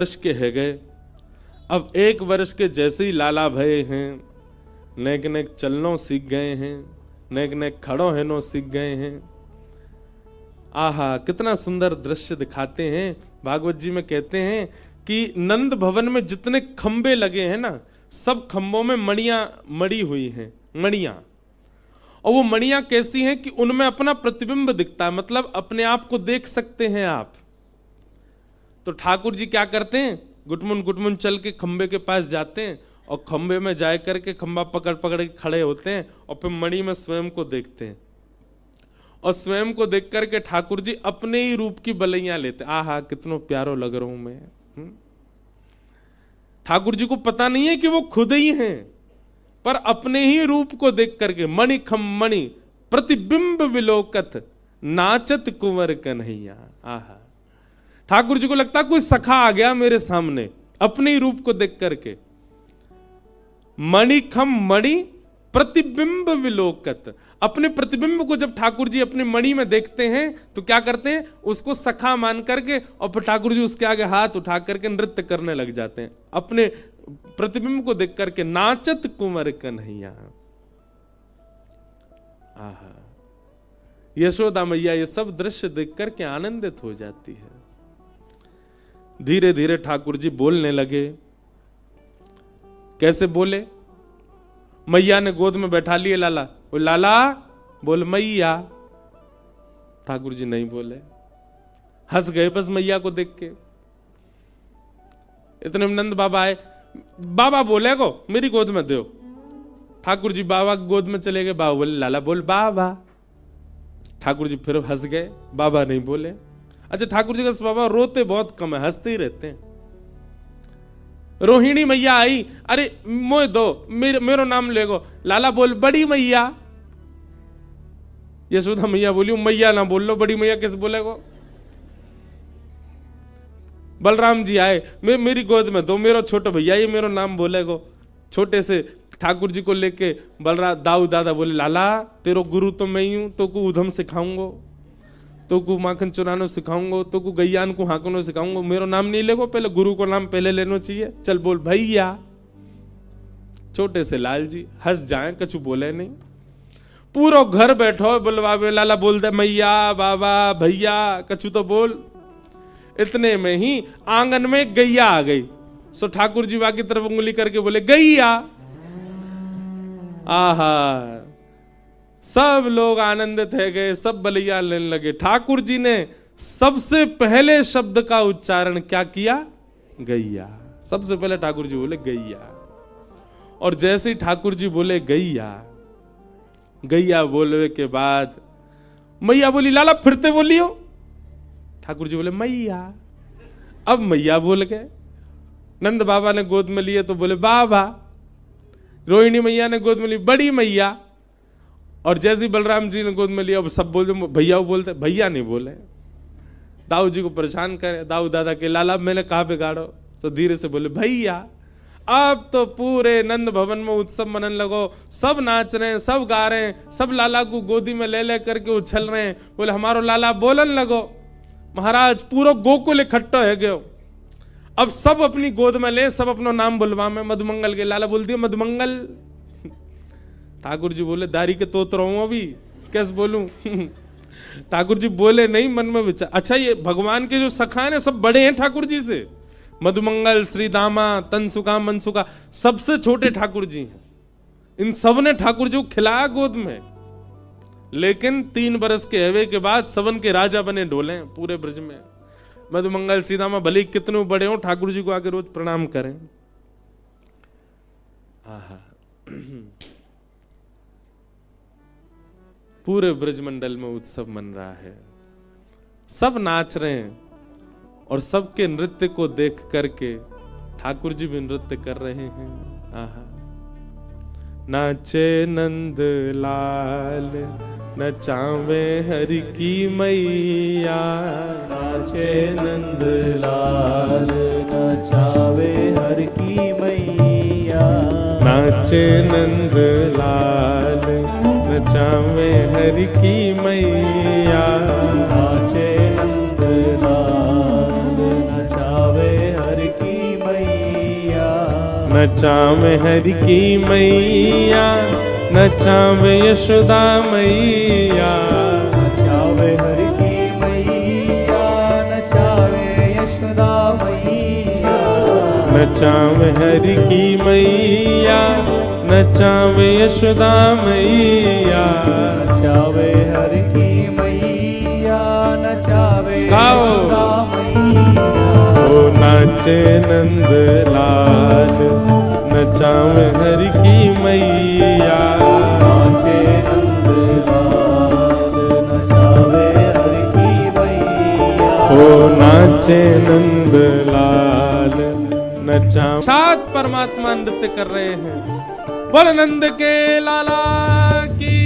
वर्ष के है गए। अब 1 वर्ष के जैसे ही लाला भये हैं, नेक नेक चलनों सीख गए हैं, नेक नेक खड़ो हैनो सीख गए हैं। आहा, कितना सुंदर दृश्य दिखाते हैं। भागवत जी में कहते हैं कि नंद भवन में जितने खंबे लगे हैं ना, सब खंबों में मणियां मड़ी हुई हैं, मणियां। और वो मणियां कैसी हैं कि उनमें अपना प्रतिबिंब दिखता है, मतलब अपने आप को देख सकते हैं आप। तो ठाकुर जी क्या करते हैं, गुटमुन चल के खंबे के पास जाते हैं और खंबे में जा करके खंबा पकड़ पकड़ के खड़े होते हैं और फिर मणि में स्वयं को देखते हैं। और स्वयं को देख करके ठाकुर जी अपने ही रूप की बलैया लेते। आहा, कितना प्यारो लग रहा हूं मैं। ठाकुर जी को पता नहीं है कि वो खुद ही हैं, पर अपने ही रूप को देख करके मणि खम मणि प्रतिबिंब विलोकत नाचत कुंवर कन्हैया। आहा, ठाकुर जी को लगता कोई सखा आ गया मेरे सामने अपने ही रूप को देख करके। मणि खम मणि प्रतिबिंब विलोकत, अपने प्रतिबिंब को जब ठाकुर जी अपनी मणि में देखते हैं तो क्या करते हैं, उसको सखा मान करके और फिर ठाकुर जी उसके आगे हाथ उठा करके नृत्य करने लग जाते हैं अपने प्रतिबिंब को देख करके। नाचत कुंवर कन्हैया। आहा, यशोदा मैया ये सब दृश्य देख करके आनंदित हो जाती है। धीरे धीरे ठाकुर जी बोलने लगे। कैसे बोले, मैया ने गोद में बैठा लिए लाला, वो लाला बोल मैया। ठाकुर जी नहीं बोले, हंस गए बस मैया को देख के। इतने में नंद बाबा आए, बाबा बोले को मेरी गोद में दो। ठाकुर जी बाबा की गोद में चले गए। बाबा बोले लाला बोल बाबा। ठाकुर जी फिर हंस गए, बाबा नहीं बोले। अच्छा, ठाकुर जी का स्वभाव रोते बहुत कम है, हंसते ही रहते हैं। रोहिणी मैया आई, अरे मोए दो, मेरो नाम लेगो। लाला बोल बड़ी मैया। यशोदा मैया बोली मैया ना बोल लो, बड़ी मैया कैसे बोलेगो। बलराम जी आए, मेरी गोद में दो, मेरो छोटा भैया ये मेरो नाम बोलेगो। छोटे से ठाकुर जी को लेके बलराम दाऊ दादा बोले लाला तेरो गुरु तो मैं ही हूं, तो को उधम सिखाऊंगो, तो को माखन चुरानो सिखाऊंगो, तो को गैयान को हाकनो सिखाऊंगो। मेरो नाम नहीं लेगो, पहले गुरु को नाम पहले लेना चाहिए। चल बोल भैया। छोटे से लाल जी हंस जाए, कछु बोले नहीं। पूरा घर बैठो बुलवावे, लाला बोल दे मैया बाबा भैया, कछु तो बोल। इतने में ही आंगन में गैया आ गई। सो ठाकुर जी वहां की तरफ उंगली करके बोले गैया। आहा, सब लोग आनंदित है गए, सब बलिया लेने लगे। ठाकुर जी ने सबसे पहले शब्द का उच्चारण क्या किया, गैया। सबसे पहले ठाकुर जी बोले गैया। और जैसे ही ठाकुर जी बोले गैया, गैया बोलने के बाद मैया बोली लाला फिरते बोलियो। ठाकुर जी बोले मैया। अब मैया बोल गए। नंद बाबा ने गोद में लिए तो बोले बाबा। रोहिणी मैया ने गोद में ली बड़ी मैया। और जैसे बलराम जी ने गोद में लिया, अब सब बोलते भैया बोलते, भैया नहीं बोले। दाऊ जी को परेशान करे, दाऊ दादा के लाला मैंने कहा बिगाड़ो, तो धीरे से बोले भैया। अब तो पूरे नंद भवन में उत्सव मनन लगो, सब नाच रहे हैं, सब गा रहे हैं, सब लाला को गोदी में ले ले करके उछल रहे हैं। बोले हमारो लाला बोलन लगो। महाराज पूरा गोकुल इकट्ठा है गयो। अब सब अपनी गोद में ले, सब अपना नाम बुलवा में मधुमंगल के। लाला बोल दिया मधुमंगल। ठाकुर जी बोले दारी के तोत रहा हूं अभी, कैसे बोलूं। ठाकुर जी बोले नहीं, मन में विचार। अच्छा, ये भगवान के जो सखा है ना, सब बड़े हैं ठाकुर जी से। मधुमंगल, श्री दामा, तनसुका, मनसुका, सबसे छोटे ठाकुर जी हैं। इन सब ने ठाकुर जी को खिलाया गोद में। लेकिन 3 बरस के हवे के बाद सबन के राजा बने डोले पूरे ब्रज में। मधुमंगल, श्री दामा भले कितने बड़े हो, ठाकुर जी को आके रोज प्रणाम करें। आहा, पूरे ब्रजमंडल में उत्सव मन रहा है, सब नाच रहे हैं। और सबके नृत्य को देख करके ठाकुर जी भी नृत्य कर रहे हैं। आहा, नाचे नंद लाल नचावे हरि की मैया। नाचे नंद लाल नचावे हरि की मैया। नाचे नंद लाल नचावे हरि की मैया। नाचे नंद लाल नचावे हरि नचावे हरि की मैया, नचावे यशोदा मैया। नचावे हरि की मैया, नचावे यशोदा मैया। नचावे हरि की मैया, नचावे यशोदा मैया। नचावे हरि की मैया, नचावे यशोदा मैया। ओ नाचे नंद लाल, नचावे हरि की मैया। नाचे नंद लाल, नचावे हरि की मैया। ओ नाचे नंद लाल, नचा। सात परमात्मा नृत्य कर रहे हैं। बोल नंद के लाला की।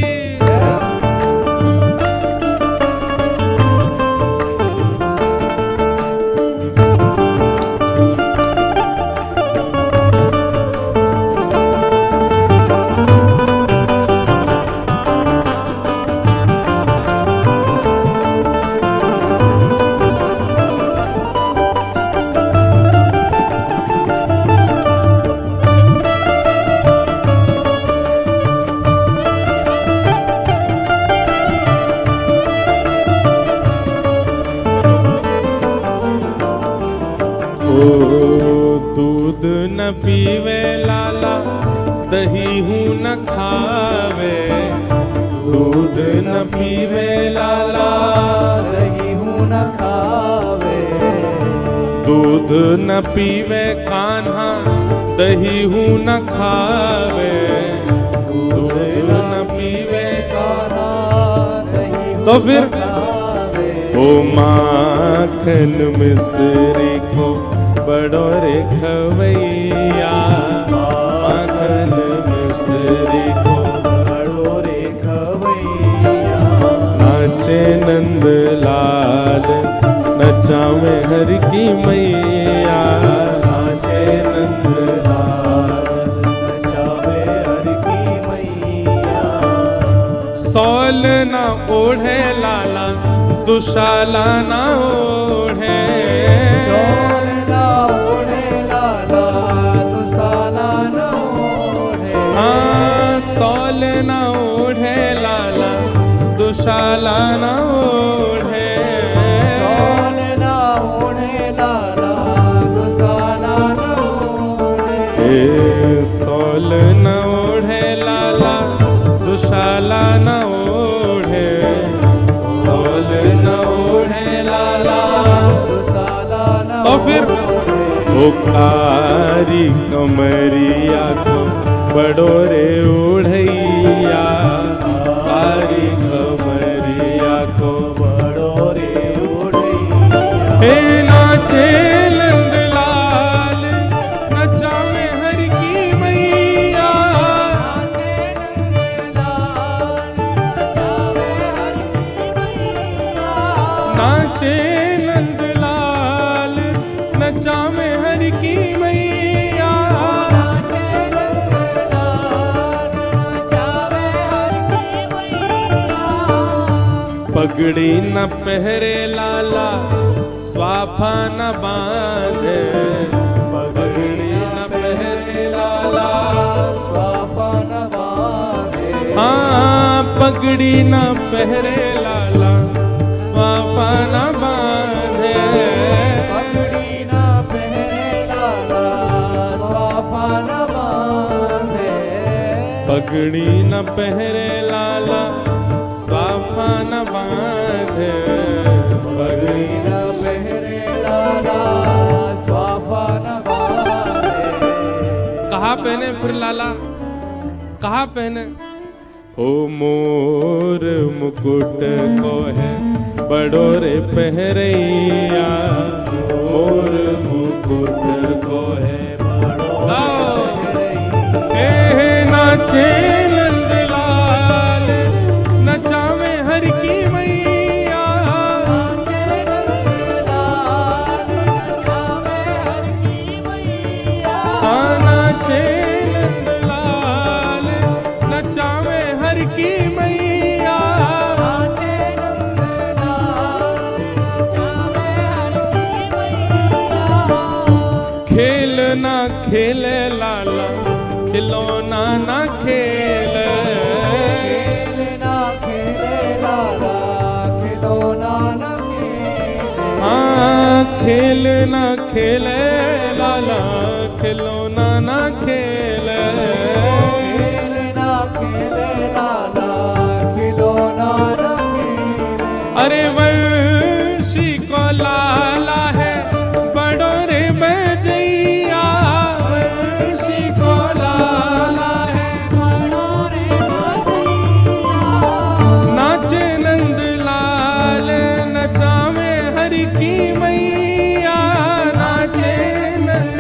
दूध न पीवे लाला, दही हूँ न खावे। दूध न पीवे लाला, दही हूँ न खावे। दूध न पीवे कान्हा, दही हूँ न खावे। दूध न पीवे कान्हा, दही हूँ तो फिर न खावे। ओ माखन मिश्री को बड़ो रे खवैया। माखन मिश्री को बड़ो रे खवैया। नाचे नंद लाल, नचावे हरि की मैया। नाचे नंद लाल, नचावे हरि की मैया। सौल न ओढ़े लाला, दुशाला न ओढ़े। सौल न ओढ़े लाला, दुशाला न ओढ़े। हाँ सौल न ओढ़े लाला, दुशाला न ओढ़े। सौल न ओढ़े लाला, दुशाला न ओढ़े। सौल न ओढ़े लाला, दुशाला न ओढ़े। सौल न ओढ़े लाला, दुशाला न तो फिर ओढ़े। ओ कारी कमरिया को बड़ो रे ओढ़ैया। कारी कमरिया को बड़ो रे ओढ़ैया। हे नाचे नंद लाल, नचावे हरि की मैया। नाचे नंद लाल, नचावे हरि की मैया। नाचे नंद लाल, नचावे हरि की मैया। नाचे नंद लाल, नचावे हरि की मैया। पगड़ी न पहरे लाला, स्वाफा न बांधे। पगड़ी न पहरे लाला, स्वाफा न बांधे। हाँ पगड़ी न पहरे लाला, स्वाफा न बांधे। पगड़ी न पहरे लाला, स्वाफा न बांधे। पगड़ी न पहरे लाला, स्वाफा न बांधे। पगड़ी न पहरे लाला, स्वाफा न बांधे। कहाँ पहने फिर लाला, कहाँ पहने? ओ मोर मुकुट को है बड़ो रे पहरैया। मोर मुकुट को है बड़ो हे नाचे नंद लाल, नचावे हरि की मैया। नाचे नंद लाल, नचावे हरि की मैया। नाचे नंद लाल, नचावे हरि की मैया। नाचे नंद लाल, नचावे हरि की मैया। खेल ना खेले लाला खिलौना ना खेल, खेलना खेले लाला खिलौना न खेले। हाँ खेल ना खेले लाला खिलौना ना खेल, खेलना खेले लाला खिलौना न खेले। अरे वंशी को लाला है बड़ो रे बजैया, वंशी को लाला है बड़ो रे बजैया। नाचे नंद लाल नचावे हरि की मैया, नाचे नंद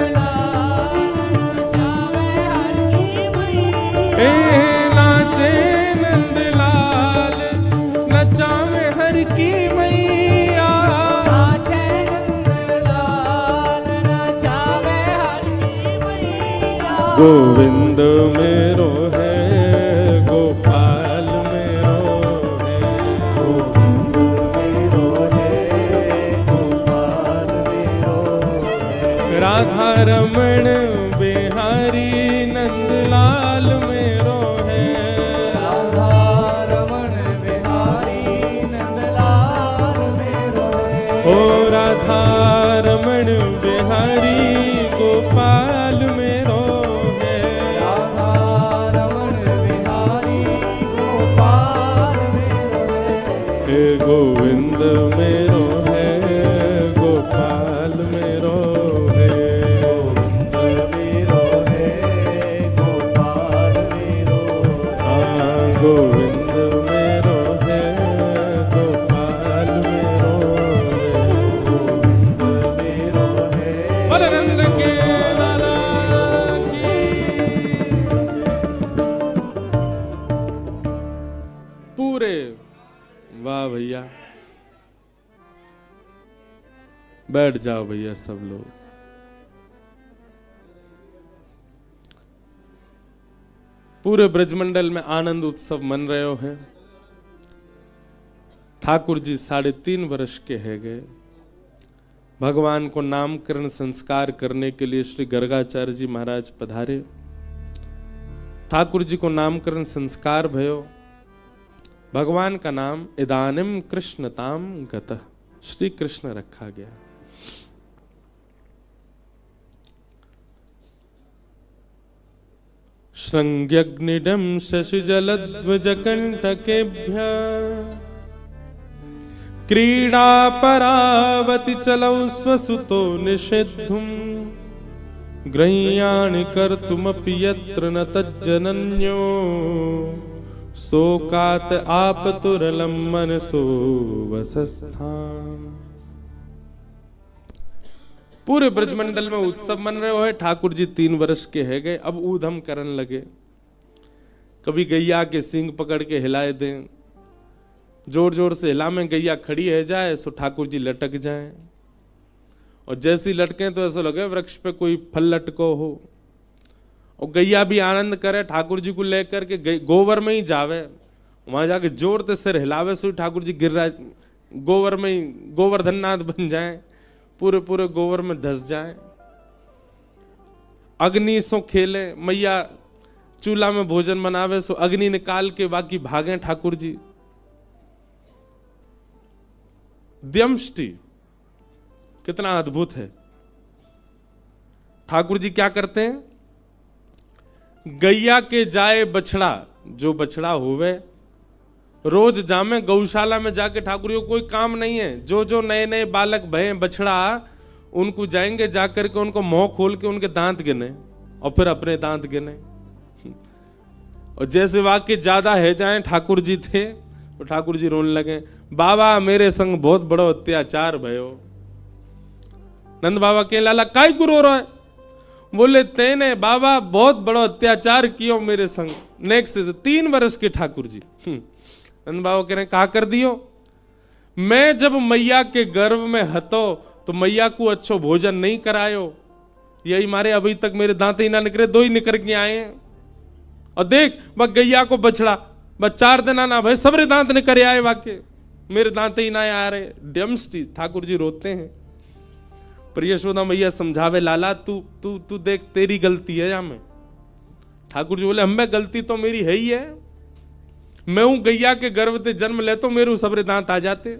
नाचे नंद लाल नचावे हर की मैया, नाचे नंदलाल नचावे हर की मैया। गोविंद मेरो है गोपाल मेरो है, गोविंद मेरो है गोपाल मेरो है। राधा रमण बिहारी नंदलाल मेरो है, राधा रमण बिहारी नंदलाल मेरो है। ओ राधा रमण बिहारी गोपाल मेरो है, राधा रमण बिहारी गोपाल मेरो है। हे गोविंद मेरो है गोपाल मेरो है, गोविंद मेरो है गोपाल मेरो है। हाँ गोविंद मेरो है गोपाल मेरो है, गोविंद मेरो है। बलनंद के लाला की। पूरे वाह भैया, बैठ जाओ भैया सब लोग। पूरे ब्रजमंडल में आनंद उत्सव मन रहे हो है। ठाकुर जी 3.5 वर्ष के है गए। भगवान को नामकरण संस्कार करने के लिए श्री गर्गाचार्य जी महाराज पधारे। ठाकुर जी को नामकरण संस्कार भयो। भगवान का नाम इदानिम कृष्णताम गतः, श्री कृष्ण रखा गया। श्रृंग्यग्निडं शशिजलध्वजकण्टकेभ्यः क्रीडा परावति चलौ स्वसुतो निषेद्धुम् ग्रह्याणि कर्तुमपि यत्र न तज्जनन्यो शोकात् आपतुरलं मनसो वसस्थाम्। पूरे ब्रजमंडल में उत्सव मन रहे हो है। ठाकुर जी 3 वर्ष के है गए। अब ऊधम करन लगे। कभी गैया के सींग पकड़ के हिलाए दें, जोर जोर से हिला में गैया खड़ी है जाए सो ठाकुर जी लटक जाए, और जैसी लटके तो ऐसा लगे वृक्ष पे कोई फल लटको हो। और गैया भी आनंद करे, ठाकुर जी को लेकर के गोबर में ही जावे, वहां जाके जोर से सिर हिलावे सो ठाकुर जी गिरिराज गोबर में ही गोवर्धननाथ बन जाए, पूरे पूरे गोबर में धस जाए। अग्नि सो खेले, मैया चूल्हा में भोजन बनावे सो अग्नि निकाल के बाकी भागे ठाकुर जी। द्यमष्टि कितना अद्भुत है। ठाकुर जी क्या करते हैं, गैया के जाए बछड़ा, जो बछड़ा होवे रोज जामे गौशाला में जाके। ठाकुर जी को कोई काम नहीं है, जो जो नए नए बालक भय बछड़ा उनको जाएंगे, जाकर के उनको मुंह खोल के उनके दांत गिने और फिर अपने दांत गिने। और जैसे वाक्य ज्यादा है जाए ठाकुर जी थे तो ठाकुर जी रोने लगे, बाबा मेरे संग बहुत बड़ो अत्याचार भयो। नंद बाबा के लाला काय को रो रहा है? बोले तेने बाबा बहुत बड़ो अत्याचार कियो मेरे संग। नेक्स्ट 3 वर्ष के ठाकुर जी। नंद बाबा कह रहे कहा कर दियो, मैं जब मैया के गर्भ में हतो तो मैया को अच्छो भोजन नहीं करायो, यही मारे अभी तक मेरे दांत ही ना निकले, 2 ही निकल के आए हैं। और देख बस गैया को बछड़ा बस 4 दिन ना भाई सबरे दांत निकल आए, वाके मेरे दांत ही ना आ रहे। डेम्स्टी ठाकुर जी रोते हैं, पर यशोदा मैया समझावे, लाला तू तू तू देख, तेरी गलती है यहाँ में। ठाकुर जी बोले, हमें गलती तो मेरी है ही है, मैं हूं गैया के गर्भ से जन्म ले तो मेरे सबरे दांत आ जाते।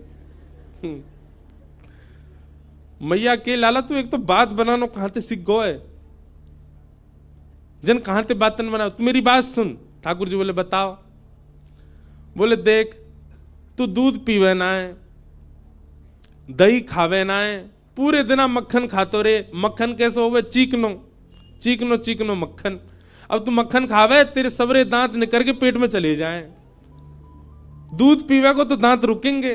मैया के, लाला तू एक तो बात बनानो कहां ते सीख गो है, जन कहां ते बातन बनाओ, तू मेरी बात सुन। ठाकुर जी बोले, बताओ। बोले, देख तू दूध पीवे ना है, दही खावे ना है, पूरे दिन मक्खन खातो रे। मक्खन कैसे होवे? चीकनो चीकनो चीकनो मक्खन। अब तू मक्खन खावे, तेरे सबरे दांत निकल के पेट में चले जाएं। दूध पीवे को तो दांत रुकेंगे।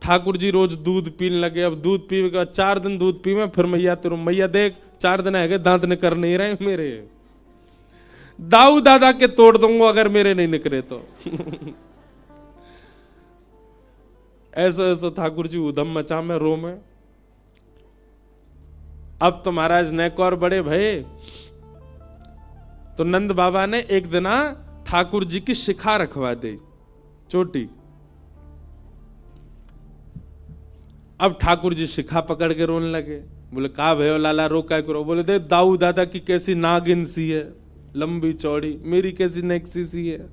ठाकुर जी रोज दूध पीने लगे। अब दूध पीवे के 4 दिन दूध पीवे, फिर मैया तेरू, मैया देख 4 दिन है दांत निकर नहीं रहे मेरे, दाऊ दादा के तोड़ दूंगा अगर मेरे नहीं निकले तो। ऐसा ऐसा ठाकुर जी उधम मचा में रो में। अब तो महाराज नेक और बड़े भये, तो नंद बाबा ने एक दिन ठाकुर जी की शिखा रखवा दी, चोटी। अब ठाकुर जी शिखा पकड़ के रोने लगे। बोले, का भयो लाला, रो क्या करो? बोले, दे दाऊ दादा की कैसी नागिन सी है, लंबी चौड़ी, मेरी कैसी नेक्सी सी है,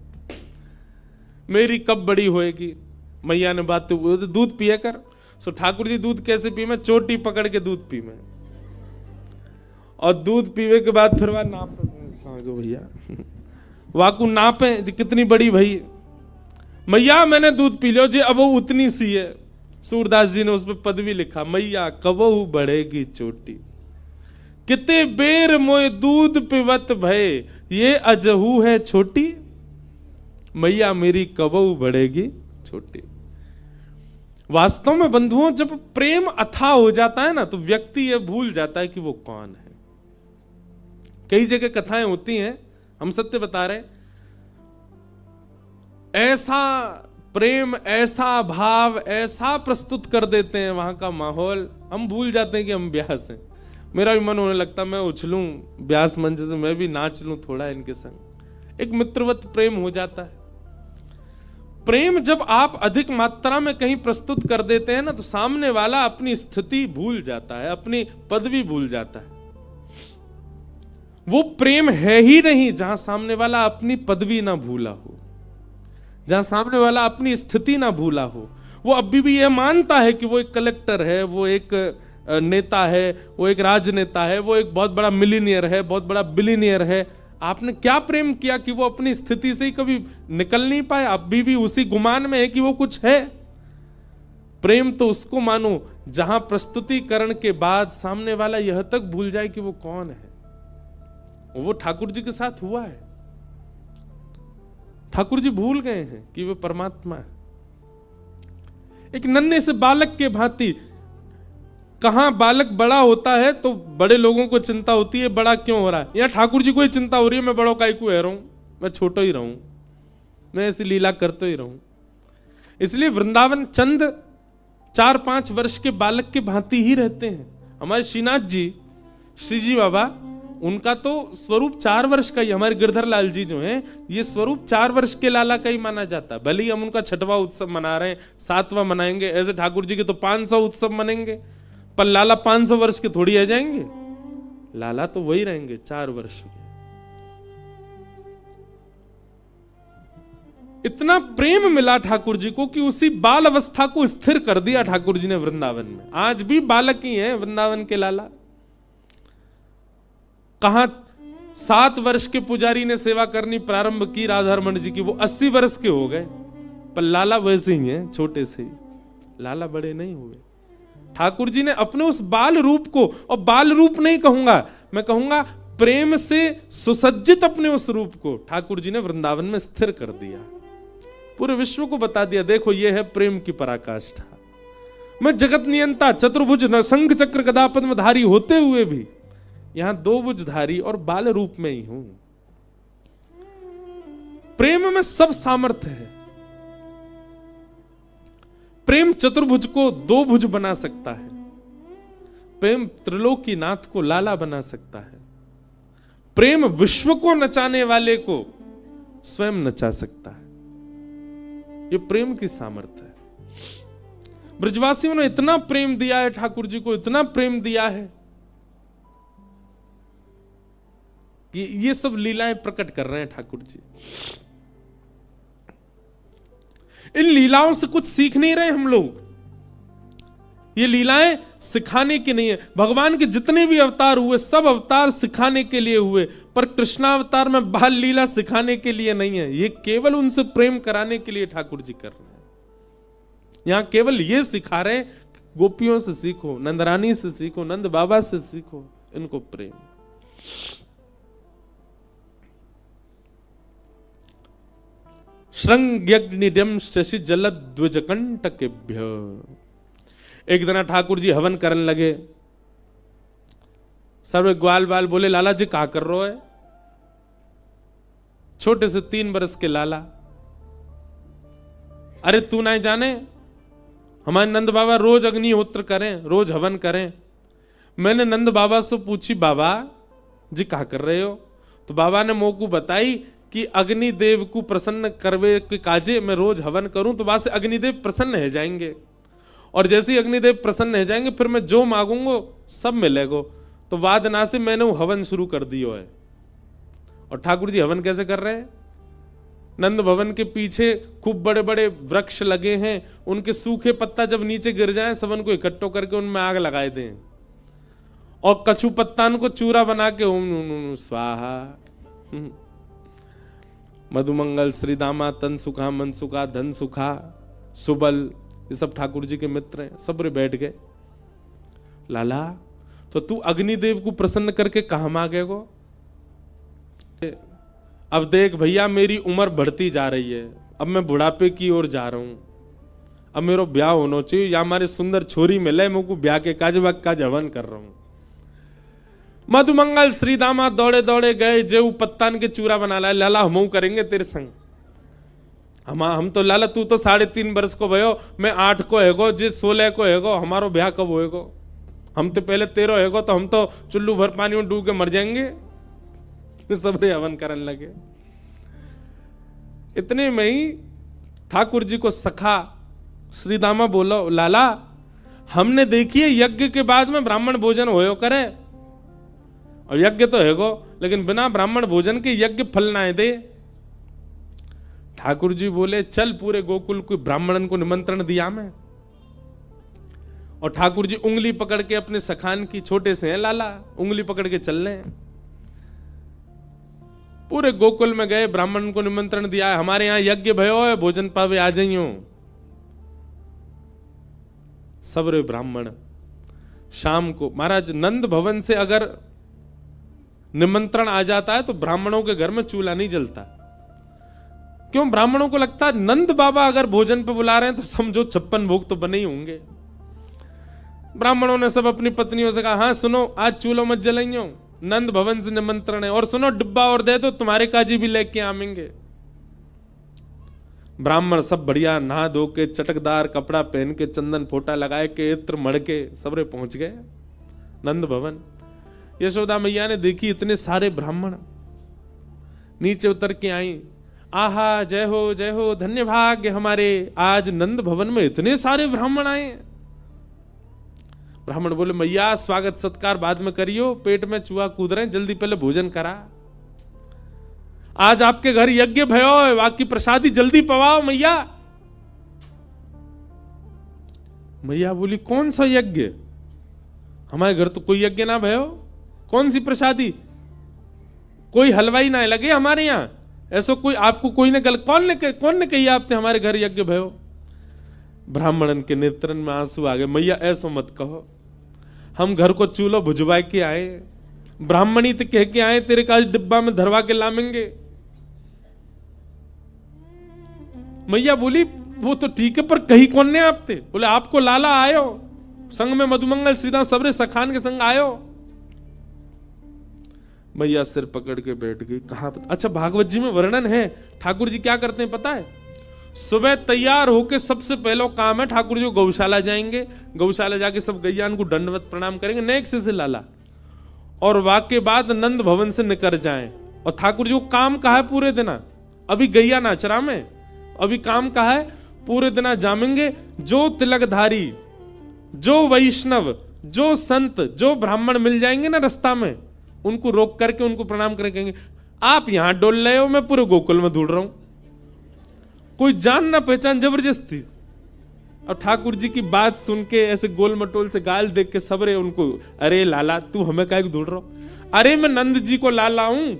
मेरी कब बड़ी होएगी? मैया ने बात तो, दूध पिया कर। सो ठाकुर जी दूध कैसे पी? मैं चोटी पकड़ के दूध पी मैं, और दूध पीवे के बाद फिर वह नाप भैया वाकू नापे जी कितनी बड़ी भई। मैया मैंने दूध पी लियो जी, अब वो उतनी सी है। सूरदास जी ने उस पर पदवी लिखा, मैया कबहू बढ़ेगी चोटी, किते बेर मोए दूध पिवत भय, ये अजहू है छोटी, मैया मेरी कबहू बढ़ेगी छोटी। वास्तव में बंधुओं, जब प्रेम अथाह हो जाता है ना, तो व्यक्ति ये भूल जाता है कि वो कौन है। कई जगह कथाएं होती हैं, हम सत्य बता रहे, ऐसा प्रेम, ऐसा भाव, ऐसा प्रस्तुत कर देते हैं वहां का माहौल, हम भूल जाते हैं कि हम ब्यास हैं। मेरा भी मन होने लगता मैं उछलूं ब्यास मंच से, मैं भी नाच लूं थोड़ा इनके संग। एक मित्रवत प्रेम हो जाता है। प्रेम जब आप अधिक मात्रा में कहीं प्रस्तुत कर देते हैं ना, तो सामने वाला अपनी स्थिति भूल जाता है, अपनी पदवी भूल जाता है। वो प्रेम है ही नहीं जहां सामने वाला अपनी पदवी ना भूला हो, जहां सामने वाला अपनी स्थिति ना भूला हो। वो अभी भी यह मानता है कि वो एक कलेक्टर है, वो एक नेता है, वो एक राजनेता है, वो एक बहुत बड़ा मिलीनियर है, बहुत बड़ा बिलीनियर है। आपने क्या प्रेम किया कि वो अपनी स्थिति से ही कभी निकल नहीं पाए? अभी भी उसी गुमान में है कि वो कुछ है। प्रेम तो उसको मानो जहां प्रस्तुतिकरण के बाद सामने वाला यह तक भूल जाए कि वो कौन है। वो ठाकुर जी के साथ हुआ है। ठाकुर जी भूल गए हैं कि वो परमात्मा है। एक नन्हे से बालक के भांति, कहां बालक बड़ा होता है तो बड़े लोगों को चिंता होती है, बड़ा क्यों हो रहा है। या ठाकुर जी को ही चिंता हो रही है, मैं बड़ों का क्यों रहा हूं, मैं छोटा ही रहूं, मैं ऐसी लीला करते ही रहूं। इसलिए वृंदावन चंद 4-5 वर्ष के बालक के भांति ही रहते हैं। हमारे श्रीनाथ जी, श्री जी बाबा, उनका तो स्वरूप 4 वर्ष का ही। हमारे गिरधर लाल जी जो हैं, ये स्वरूप 4 वर्ष के लाला का ही माना जाता है। भले ही हम उनका 6वां उत्सव मना रहे हैं, 7वां मनाएंगे, ऐसे ठाकुर जी के तो 500 उत्सव मनेंगे, पर लाला 500 वर्ष के थोड़ी रह जाएंगे। लाला तो वही रहेंगे 4 वर्ष के। इतना प्रेम मिला ठाकुर जी को कि उसी बाल अवस्था को स्थिर कर दिया ठाकुर जी ने वृंदावन में। आज भी बालक ही हैं वृंदावन के लाला। कहां 7 वर्ष के पुजारी ने सेवा करनी प्रारंभ की राधारमण जी की, वो 80 वर्ष के हो गए, पर लाला वैसे ही हैं, छोटे से ही। लाला बड़े नहीं हुए। ठाकुर जी ने अपने उस बाल रूप को, और बाल रूप नहीं कहूंगा, मैं कहूंगा प्रेम से सुसज्जित अपने उस रूप को ठाकुर जी ने वृंदावन में स्थिर कर दिया। पूरे विश्व को बता दिया, देखो ये है प्रेम की पराकाष्ठा। मैं जगत नियंता, चतुर्भुज, शंख चक्र गदा पद्मधारी होते हुए भी यहां 2 भुजधारी और बाल रूप में ही हूं। प्रेम में सब सामर्थ्य है। प्रेम चतुर्भुज को 2 भुज बना सकता है। प्रेम त्रिलोकीनाथ को लाला बना सकता है। प्रेम विश्व को नचाने वाले को स्वयं नचा सकता है। यह प्रेम की सामर्थ्य है। ब्रजवासियों ने इतना प्रेम दिया है ठाकुर जी को, इतना प्रेम दिया है कि ये सब लीलाएं प्रकट कर रहे हैं ठाकुर जी। इन लीलाओं से कुछ सीख नहीं रहे हम लोग। ये लीलाएं सिखाने की नहीं है। भगवान के जितने भी अवतार हुए सब अवतार सिखाने के लिए हुए, पर कृष्णावतार में बाल लीला सिखाने के लिए नहीं है। ये केवल उनसे प्रेम कराने के लिए ठाकुर जी कर रहे हैं। यहां केवल ये सिखा रहे हैं, गोपियों से सीखो, नंदरानी से सीखो, नंद बाबा से सीखो इनको प्रेम। श्रृंग्यग्निड्यम शशि जलद्विजकंटकेभ्य। एक दिन ठाकुर जी हवन करने लगे। सर्वे ग्वाल बाल बोले, लाला जी क्या कर रहे हो? छोटे से 3 बरस के लाला। अरे तू ना जाने, हमारे नंद बाबा रोज अग्निहोत्र करें, रोज हवन करें। मैंने नंद बाबा से पूछी, बाबा जी क्या कर रहे हो? तो बाबा ने मोकू बताई कि अग्निदेव को प्रसन्न करवे के काजे मैं रोज हवन करूं तो वहां से अग्निदेव प्रसन्न हो जाएंगे, और जैसे ही अग्निदेव प्रसन्न हो जाएंगे फिर मैं जो मांगूंगा सब मिलेगा। तो वाद ना से मैंने वो हवन शुरू कर दियो है। और ठाकुर जी हवन कैसे कर रहे हैं? नंद भवन के पीछे खूब बड़े बड़े वृक्ष लगे हैं, उनके सूखे पत्ता जब नीचे गिर जाएं सबन को इकट्ठो करके उनमें आग लगाए दें, और कछु पत्तान को चूरा बना के ओम स्वाहा, मधुमंगल, श्रीदामा, तन सुखा, मन सुखा, धन सुखा, सुबल, ये सब ठाकुर जी के मित्र हैं। सब रे बैठ गए। लाला तो तू अग्निदेव को प्रसन्न करके कहां मांगेगो? अब देख भैया मेरी उम्र बढ़ती जा रही है, अब मैं बुढ़ापे की ओर जा रहा हूं, अब मेरा ब्याह होना चाहिए, या हमारे सुंदर छोरी मिले मुझको ब्याह के काज हवन कर रहा हूं। मधुमंगल श्रीदामा दौड़े दौड़े गए, जेऊ पत्तान के चूरा बना लाए। लाला हम करेंगे तेरे संग। हम तो लाला तू तो 3.5 बरस को भयो, मैं 8 को हैगो, जे 16 को हैगो, हमारो ब्याह कब होएगो? हम तो पहले 13 हैगो, तो हम तो चुल्लू भर पानी में डूब के मर जाएंगे। सब रे हवन करने लगे। इतने में ही ठाकुर जी को सखा श्रीदामा बोलो, लाला हमने देखिए यज्ञ के बाद में ब्राह्मण भोजन होयो करे, और यज्ञ तो हैगो, लेकिन बिना ब्राह्मण भोजन के यज्ञ फल ना दे। ठाकुर जी बोले, चल पूरे गोकुल को ब्राह्मणन को निमंत्रण दिया मैं। और ठाकुर जी उंगली पकड़ के अपने सखान की, छोटे से हैं लाला, उंगली पकड़ के चल रहे हैं। पूरे गोकुल में गए, ब्राह्मण को निमंत्रण दिया है, हमारे यहां यज्ञ भयो है, भोजन पावे आ जाइयो। सब रे ब्राह्मण शाम को, महाराज नंद भवन से अगर निमंत्रण आ जाता है तो ब्राह्मणों के घर में चूल्हा नहीं जलता। क्यों? ब्राह्मणों को लगता है नंद बाबा अगर भोजन पे बुला रहे हैं तो समझो 56 भोग तो बने ही होंगे। ब्राह्मणों ने सब अपनी पत्नियों से कहा, हाँ सुनो आज चूल्हो मत जलाइयो, नंद भवन से निमंत्रण है, और सुनो डिब्बा और दे दो, तुम्हारे काजी भी लेके आवेंगे। ब्राह्मण सब बढ़िया नहा धो के, चटकदार कपड़ा पहन के, चंदन फोटा लगाए के, इत्र मड़ के सबरे पहुंच गए नंद भवन। यशोदा मैया ने देखी इतने सारे ब्राह्मण, नीचे उतर के आई, आहा जय हो धन्य भाग्य हमारे, आज नंद भवन में इतने सारे ब्राह्मण आए। ब्राह्मण बोले, मैया स्वागत सत्कार बाद में करियो, पेट में चूहा कूद रहे, जल्दी पहले भोजन करा। आज आपके घर यज्ञ भयो, बाकी प्रसादी जल्दी पवाओ मैया। मैया बोली, कौन सा यज्ञ? हमारे घर तो कोई यज्ञ ना भयो, कौन सी प्रसादी? कोई हलवाई ना लगे हमारे यहां, ऐसा कोई आपको कोई ने कौन ने कही आपने हमारे घर यज्ञ भयो? ब्राह्मणन के नेत्रन में आंसू आ गए। मैया ऐसा मत कहो, हम घर को चूल्हो भुजवा के आए, ब्राह्मणी तो कह के आए, तेरे का डिब्बा में धरवा के लामेंगे। मैया बोली, वो तो ठीक है, पर कही कौन ने आप थे? बोले, आपको लाला आयो, संग में मधुमंगल श्रीदाम सबरे सखान के संग आयो। मैया सिर पकड़ के बैठ गई। कहा? अच्छा भागवत जी में वर्णन है, ठाकुर जी क्या करते हैं पता है? सुबह तैयार होके सबसे पहला काम है ठाकुर जी गौशाला जाएंगे, गौशाला जाके सब गैयान को दंडवत प्रणाम करेंगे नेक से लाला, और वाके बाद नंद भवन से निकल जाएं। और ठाकुर जी को काम कहा है पूरे दिन? अभी गैया नाचरा में, अभी काम कहा है पूरे दिन जामेंगे। जो तिलकधारी, जो वैष्णव, जो संत, जो ब्राह्मण मिल जाएंगे ना रास्ता में, उनको रोक करके उनको प्रणाम करके कहेंगे आप यहां डोल रहे हो, मैं पूरे गोकुल में ढूंढ रहा हूं। कोई जान ना पहचान, जबरदस्ती। और ठाकुर जी की बात सुन के ऐसे गोल मटोल से गाल देख के सबरे उनको, अरे लाला तू हमें काहे ढूंढ रहा हो? अरे मैं नंद जी को लाला हूं।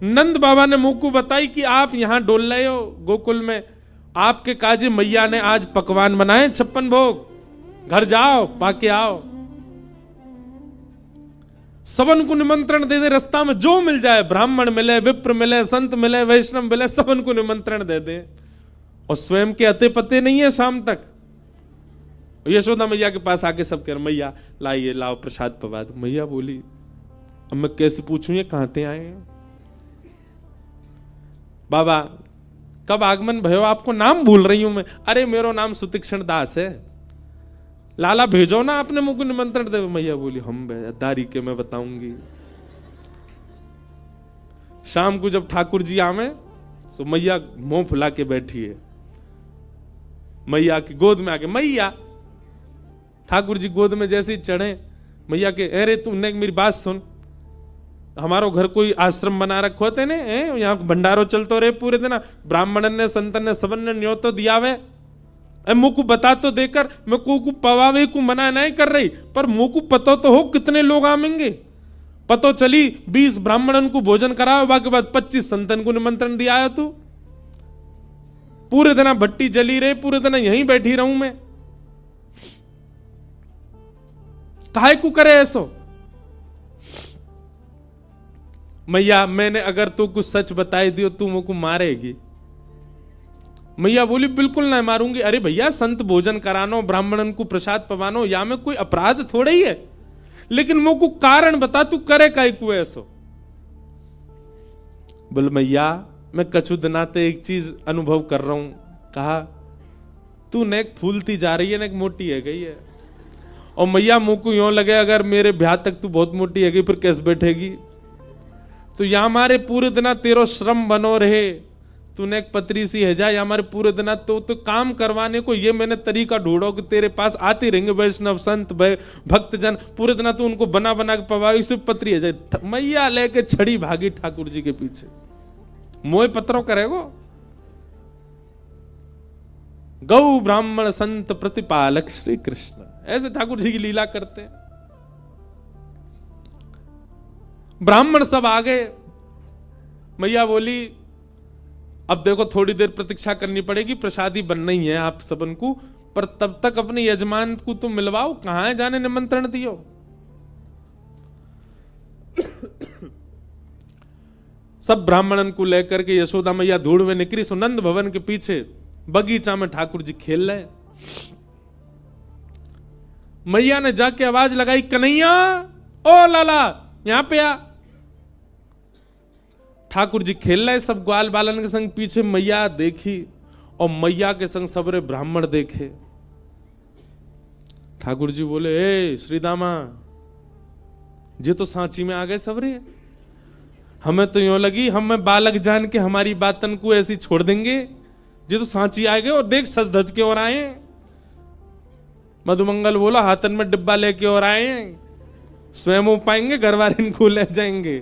नंद बाबा ने मुंह को बताई कि आप यहां डोल रहे हो गोकुल में, आपके काजे मैया ने आज पकवान बनाए 56 भोग, घर जाओ पाके आओ। सबन को निमंत्रण दे दे, रास्ता में जो मिल जाए, ब्राह्मण मिले, विप्र मिले, संत मिले, वैष्णव मिले, सबन को निमंत्रण दे दे। और स्वयं के अते पते नहीं है शाम तक। यशोदा मैया के पास आके सब कह रहे मैया लाइए, लाओ प्रसाद पवाद। मैया बोली अब मैं कैसे पूछूं ये कहां से आए हैं? बाबा कब आगमन भयो, आपको नाम भूल रही हूं मैं। अरे मेरो नाम सुतीक्षण दास है। लाला भेजो ना, आपने मुझको निमंत्रण दे। मैया बोली हम दारी के मैं बताऊंगी। शाम को जब ठाकुर जी आवे तो मैया मुंह फुला के बैठी है। मैया की गोद में आके, मैया ठाकुर जी गोद में जैसे ही चढ़े, मैया के अरे तुमने मेरी बात सुन, हमारो घर कोई आश्रम बना रखो होते ने, यहाँ भंडारो चलतो रहे पूरे दिन, ब्राह्मण ने संतन ने सबन ने न्योतो दिया वे, मुंह को बता तो देकर, मैं को पवावे को मना नहीं कर रही, पर मुंह को पता तो हो कितने लोग आवेंगे। पतो चली 20 ब्राह्मणन को भोजन कराओ, बाकी बाद 25 संतन को निमंत्रण दिया है। तू पूरे दिन भट्टी जली रहे, पूरे दिन यहीं बैठी रहूं मैं, काहे को करे ऐसो? मैया मैंने अगर तू कुछ सच बताई दियो तू मुझको मारेगी। मैया बोली बिल्कुल नहीं मारूंगी। अरे भैया संत भोजन करानो, ब्राह्मणन को प्रसाद पवानो, या में कोई अपराध थोड़ा ही है, लेकिन मुझको कारण बता तू करे काहे को ऐसो? बोल मैया मैं कछु दिनाते एक चीज अनुभव कर रहा हूं। कहा तू नेक फूलती जा रही है, नेक मोटी है गई है। और मैया मुंह को यूं लगे अगर मेरे ब्याह तक तू बहुत मोटी है गई फिर कैसे बैठेगी? तो या हमारे पूरे दिना तेरो श्रम बनो रहे, तूने एक पतरी सी है जा, या हमारे पूरे दिना तो काम करवाने को ये मैंने तरीका ढूंढो कि तेरे पास आते रहेंगे वैष्णव संत भक्तजन, पूरे दिना तो उनको बना बना के पवाई, सिर्फ पतरी है जाए। मैया लेके छड़ी भागी ठाकुर जी के पीछे, मोह पत्रों करेगो। गौ ब्राह्मण संत प्रतिपालक श्री कृष्ण, ऐसे ठाकुर जी की लीला करते हैं। ब्राह्मण सब आ गए। मैया बोली अब देखो थोड़ी देर प्रतीक्षा करनी पड़ेगी, प्रसादी बनना ही है आप सबन को, पर तब तक अपने यजमान को तुम मिलवाओ, कहां है जाने निमंत्रण दियो। सब ब्राह्मणन को लेकर के यशोदा मैया धूड़ में निकली। सुनंद भवन के पीछे बगीचा में ठाकुर जी खेल रहे। मैया ने जाके आवाज लगाई, कन्हैया ओ लाला यहां पे आ। ठाकुर जी खेल रहे सब ग्वाल बालन के संग, पीछे मैया देखी और मैया के संग सबरे ब्राह्मण देखे। ठाकुर जी बोले ए श्रीदामा, जे तो सांची में आ गए सबरे, हमें तो यूं लगी हम में बालक जान के हमारी बातन को ऐसी छोड़ देंगे, जे तो सांची आ गए और देख सज धज के और आए। मधुमंगल बोला हाथन में डिब्बा लेके और आए, स्वयं हो पाएंगे घर वाले इनको ले जाएंगे।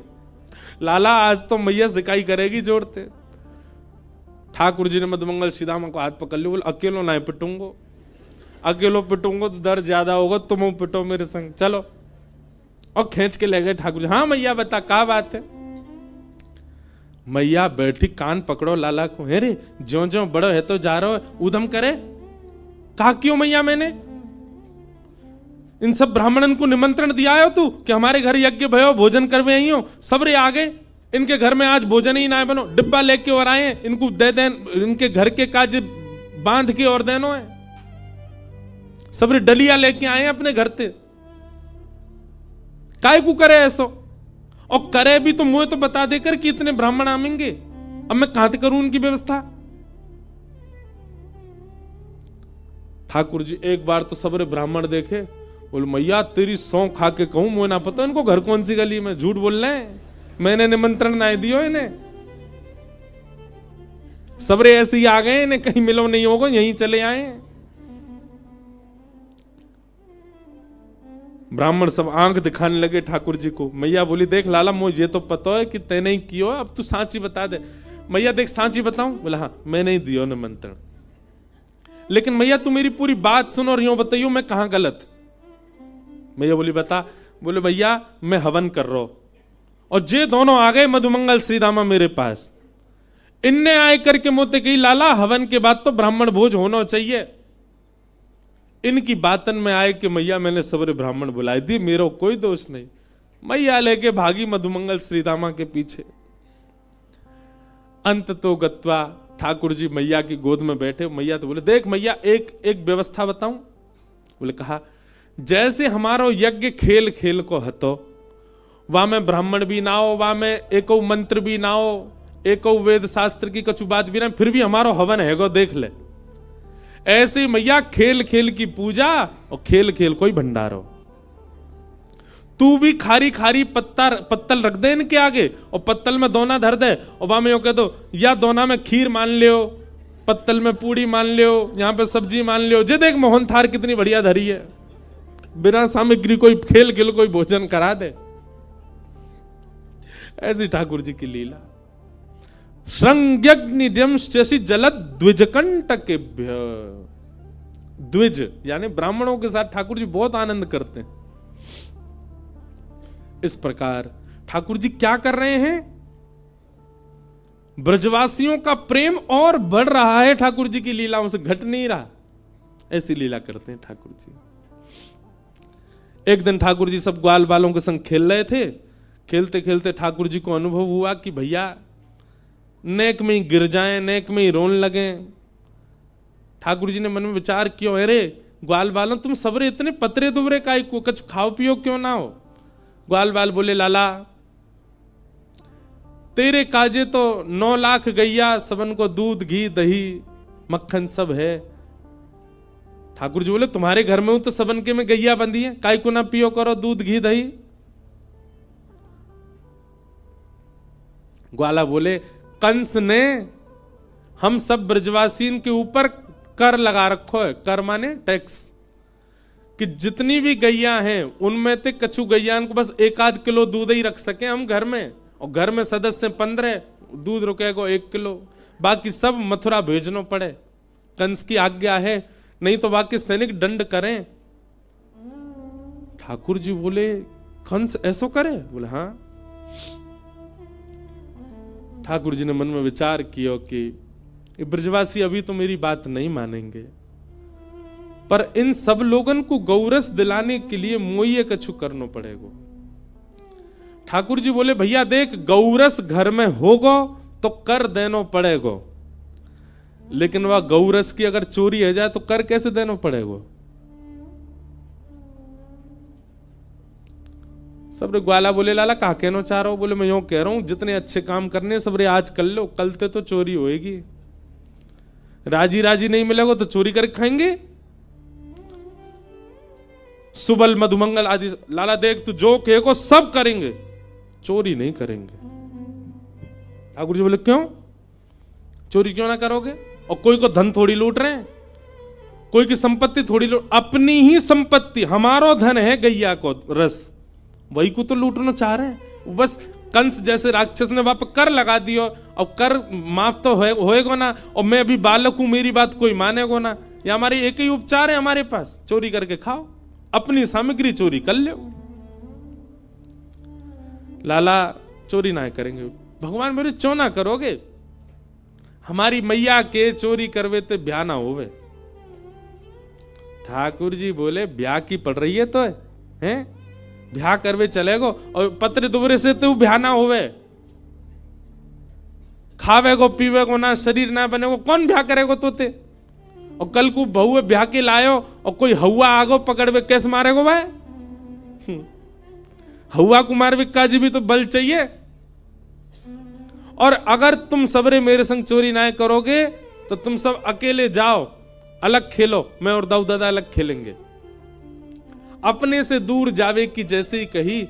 लाला आज तो मैया सिकाई करेगी जोड़ते। ठाकुर जी ने मधुमंगल श्रीदामा को हाथ पकड़ लिया, बोले अकेलो ना पिटूंगो, अकेलो पिटूंगो तो दर्द ज्यादा होगा, तुम पिटो मेरे संग चलो। और खींच के ले गए ठाकुर जी। हाँ मैया बता क्या बात है? मैया बैठी, कान पकड़ो लाला को, हे रे ज्यो ज्यो बड़ो है तो जा रहा है उधम करे। कहा क्यों मैया मैंने इन सब ब्राह्मणन को निमंत्रण दिया है तू कि हमारे घर यज्ञ भयो भोजन करवे आई हो, सबरे आ गए, इनके घर में आज भोजन ही ना बनो, डिब्बा लेके और आए, इनको दे दें, इनके घर के काज बांध के और देनो है, सबरे डलिया लेके आए अपने घर से। काय को करे ऐसो? और करे भी तो मुझे तो बता देकर कि इतने ब्राह्मण आमेंगे, अब मैं कहां से करूं उनकी व्यवस्था? ठाकुर जी एक बार तो सबरे ब्राह्मण देखे, बोले मैया तेरी सौं खा के कहूं, मुझे ना पता इनको घर कौन सी गली में, झूठ बोल रहे हैं, मैंने निमंत्रण ना दियो इन्हें। सबरे ऐसे ही आ गए, इन्हें कहीं मिलो नहीं होगा, यहीं चले आए। ब्राह्मण सब आंख दिखाने लगे ठाकुर जी को। मैया बोली, देख लाला, मुझे ये तो पता है कि तैने ही कियो, अब तू सांची बता दे। मैया देख सांची बताऊं? बोला हाँ, मैंने ही दियो निमंत्रण, लेकिन मैया तू मेरी पूरी बात सुनो और यूं बताइयो मैं कहां गलत। मैया बोली बता। बोले भैया मैं हवन कर रहा हूं और जे दोनों आ गए मधुमंगल श्रीदामा मेरे पास, इनने आए करके मोते कही लाला हवन के बाद तो ब्राह्मण भोज होना चाहिए। इनकी बातन में आए कि मैया मैंने सबरे ब्राह्मण बुलाए दी, मेरा कोई दोष नहीं। मैया लेके भागी मधुमंगल श्रीदामा के पीछे। अंत तो गत्वा ठाकुर जी मैया की गोद में बैठे। मैया तो बोले, देख मैया एक व्यवस्था बताऊं? बोले कहा, जैसे हमारो यज्ञ खेल खेल को हतो, वहां में ब्राह्मण भी ना हो, वहां में एको मंत्र भी ना हो, एको वेद शास्त्र की कछु बात भी ना, फिर भी हमारो हवन है गो, देख ले। ऐसे मैया खेल खेल की पूजा और खेल खेल कोई भंडारो। तू भी खारी खारी पत्तल रख दे इनके आगे और पत्तल में दोना धर दे और वहां में यो कह दो, या दोना में खीर मान लियो, पत्तल में पूड़ी मान लियो, यहां पे सब्जी मान लियो। जे देख मोहन थार कितनी बढ़िया धरी है, बिना सामग्री कोई खेल खेल कोई भोजन करा दे। ऐसी ठाकुर जी की लीला। श्रृंग्यग्निजंश्चि जलद द्विजकंटकेभ्य। द्विज यानी ब्राह्मणों के साथ ठाकुर जी बहुत आनंद करते हैं। इस प्रकार ठाकुर जी क्या कर रहे हैं? ब्रजवासियों का प्रेम और बढ़ रहा है, ठाकुर जी की लीलाओं से घट नहीं रहा। ऐसी लीला करते हैं ठाकुर जी। एक दिन ठाकुर जी सब ग्वाल बालों के संग खेल रहे थे। खेलते खेलते ठाकुर जी को अनुभव हुआ कि भैया नेक में ही गिर जाएं, नेक में ही रोने लगे। ठाकुर जी ने मन में विचार किया, अरे ग्वाल बालों तुम सबरे इतने पतरे दुबरे काई को, कुछ खाओ पियो क्यों ना हो? ग्वाल बाल बोले, लाला तेरे काजे तो 9 लाख गैया, सबन को दूध घी दही मक्खन सब है। ठाकुर जी बोले, तुम्हारे घर में हूं तो सबन के में गैया बंधी है, काई को ना पियो करो दूध घी दही। ग्वाला बोले, कंस ने हम सब ब्रजवासीन के ऊपर कर लगा रखो है। कर माने टैक्स, कि जितनी भी गैया हैं उनमें से कछु गैयान को बस 1-8 किलो दूध ही रख सके हम घर में, और घर में सदस्य 15, दूध रुकेगा 1 किलो, बाकी सब मथुरा भेजना पड़े। कंस की आज्ञा है, नहीं तो बाकी सैनिक दंड करें। ठाकुर जी बोले, कंस ऐसो करे? बोले हाँ। ठाकुर जी ने मन में विचार किया कि ब्रजवासी अभी तो मेरी बात नहीं मानेंगे, पर इन सब लोगन को गौरस दिलाने के लिए मोये कछु करना पड़ेगा। ठाकुर जी बोले, भैया देख गौरस घर में होगा तो कर देना पड़ेगा, लेकिन वह गौरस की अगर चोरी हो जाए तो कर कैसे देना पड़ेगा? सबरे ग्वाला बोले, लाला कहा कहना चाह रहा हो? बोले, मैं यूं कह रहा हूं जितने अच्छे काम करने सबरे आज कर लो, कल ते तो चोरी होएगी। राजी राजी नहीं मिलेगा तो चोरी करके खाएंगे। सुबल मधुमंगल आदि, लाला देख तू जो कहेगा सब करेंगे, चोरी नहीं करेंगे। ठाकुर जी बोले, क्यों चोरी क्यों ना करोगे? और कोई को धन थोड़ी लूट रहे हैं, कोई की संपत्ति थोड़ी लूट, अपनी ही संपत्ति, हमारा धन है गैया को रस, वही को तो लूटना चाह रहे हैं। बस कंस जैसे राक्षस ने वहां पर कर लगा दियो, और कर माफ तो होएगा ना, और मैं अभी बालक हूं, मेरी बात कोई मानेगा ना। ये हमारी एक ही उपचार है हमारे पास, चोरी करके खाओ, अपनी सामग्री चोरी कर लो। लाला चोरी ना करेंगे। भगवान मेरे चो ना करोगे? हमारी मैया के चोरी करवे ते ब्याह ना होवे। ठाकुर जी बोले, ब्याह की पड़ रही है तो है ब्याह करवे चलेगो, और पत्र दुबरे से तो ब्याह ना होवे। खावेगो पीवेगो ना, शरीर ना बनेगो, कौन ब्याह करेगो तोते? और कल को बहू ब्याह के लायो और कोई हवा आगो पकड़वे, कैसे मारेगो भाई? हवा को मारवे काजी भी तो बल चाहिए। और अगर तुम सबरे मेरे संग चोरी ना करोगे तो तुम सब अकेले जाओ, अलग खेलो, मैं और दाऊ दादा अलग खेलेंगे। अपने से दूर जावे की जैसे ही कही,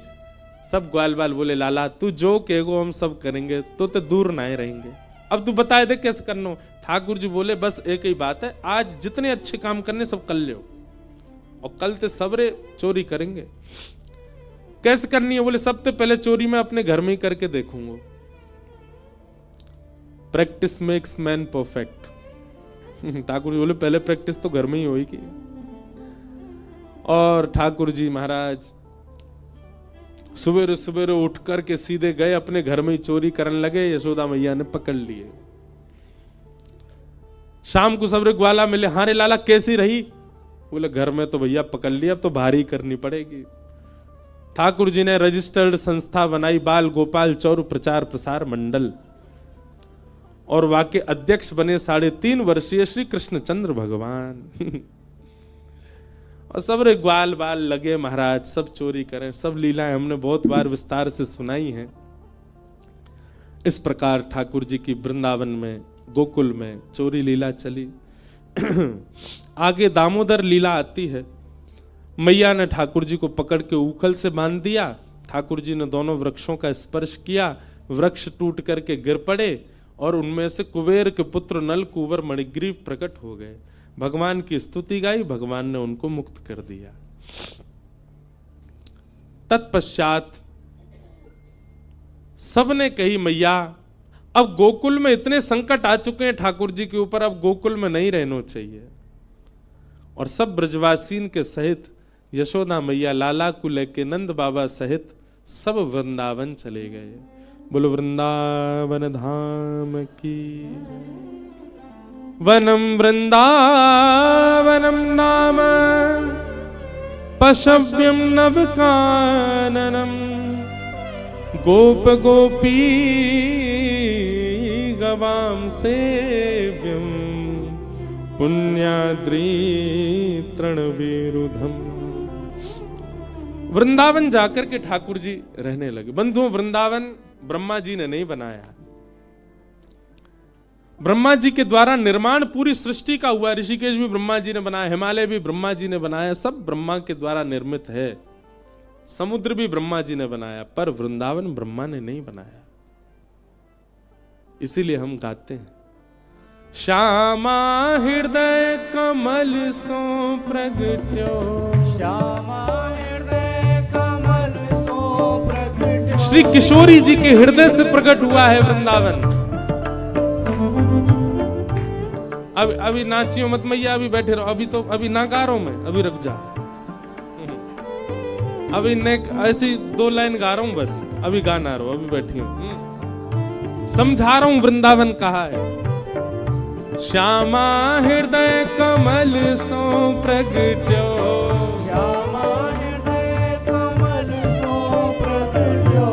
सब ग्वाल बाल बोले, लाला तू जो कहेगो हम सब करेंगे, तो दूर ना रहेंगे। अब तू बताए दे कैसे करना हो। ठाकुर जी बोले बस एक ही बात है, आज जितने अच्छे काम करने सब कर लो, और कल ते सबरे चोरी करेंगे। कैसे करनी है? बोले सबसे पहले चोरी मैं अपने घर में ही करके देखूंगा। Practice makes man perfect. Thakur ji बोले पहले प्रैक्टिस तो घर में ही होगी। और ठाकुर जी महाराज सवेरे सवेरे उठ करके सीधे गए अपने घर में ही चोरी करने लगे। यशोदा मैया ने पकड़ लिए। शाम को सबरे ग्वाला मिले, हाँ रे लाला कैसी रही? बोले घर में तो भैया पकड़ लिया, अब तो भारी करनी पड़ेगी। ठाकुर जी ने रजिस्टर्ड संस्था बनाई, बाल गोपाल चौर प्रचार प्रसार मंडल, और वाके अध्यक्ष बने 3.5 वर्षीय श्री कृष्णचंद्र भगवान। और सब रे ग्वाल बाल लगे महाराज, सब चोरी करें, सब लीलाएं हमने बहुत बार विस्तार से सुनाई हैं। इस प्रकार ठाकुर जी की वृंदावन में गोकुल में चोरी लीला चली। आगे दामोदर लीला आती है। मैया ने ठाकुर जी को पकड़ के उखल से बांध दिया। ठाकुर जी ने दोनों वृक्षों का स्पर्श किया, वृक्ष टूट करके गिर पड़े, और उनमें से कुबेर के पुत्र नल कुंवर मणिग्रीव प्रकट हो गए। भगवान की स्तुति गाई, भगवान ने उनको मुक्त कर दिया। तत्पश्चात सबने कही मैया अब गोकुल में इतने संकट आ चुके हैं ठाकुर जी के ऊपर, अब गोकुल में नहीं रहना चाहिए। और सब ब्रजवासीन के सहित यशोदा मैया लाला को लेके नंद बाबा सहित सब वृंदावन चले गए। बोलो वृंदावन धाम की। वनम वृंदावनम नाम पशव्यम नवकाननम गोप गोपी गवाम सेव्यम पुण्याद्री तृणविरुधम। वृंदावन जाकर के ठाकुर जी रहने लगे। बंधुओं, वृंदावन ब्रह्मा जी ने नहीं बनाया, ब्रह्मा जी के द्वारा निर्माण पूरी सृष्टि का हुआ। ऋषिकेश भी ब्रह्मा जी ने बनाया, हिमालय भी ब्रह्मा जी ने बनाया, सब ब्रह्मा के द्वारा निर्मित है। समुद्र भी ब्रह्मा जी ने बनाया, पर वृंदावन ब्रह्मा ने नहीं बनाया। इसीलिए हम गाते हैं श्यामा हृदय कमल सो प्रगट्यो, श्यामा हृदय कमल सो प्रगट्यो। श्री किशोरी जी के हृदय से प्रकट हुआ है वृंदावन। अभी नाचियो मत मैया, अभी बैठे रहो, अभी तो अभी ना गा रहा हूं मैं, अभी रुक जा। अभी ऐसी 2 लाइन गा रहा हूं बस, अभी गाना रहो, अभी बैठी हूं, समझा रहा हूं वृंदावन कहा है। श्यामा हृदय कमल सो प्रगट्यो, श्यामा हृदय कमल सो प्रगट्यो।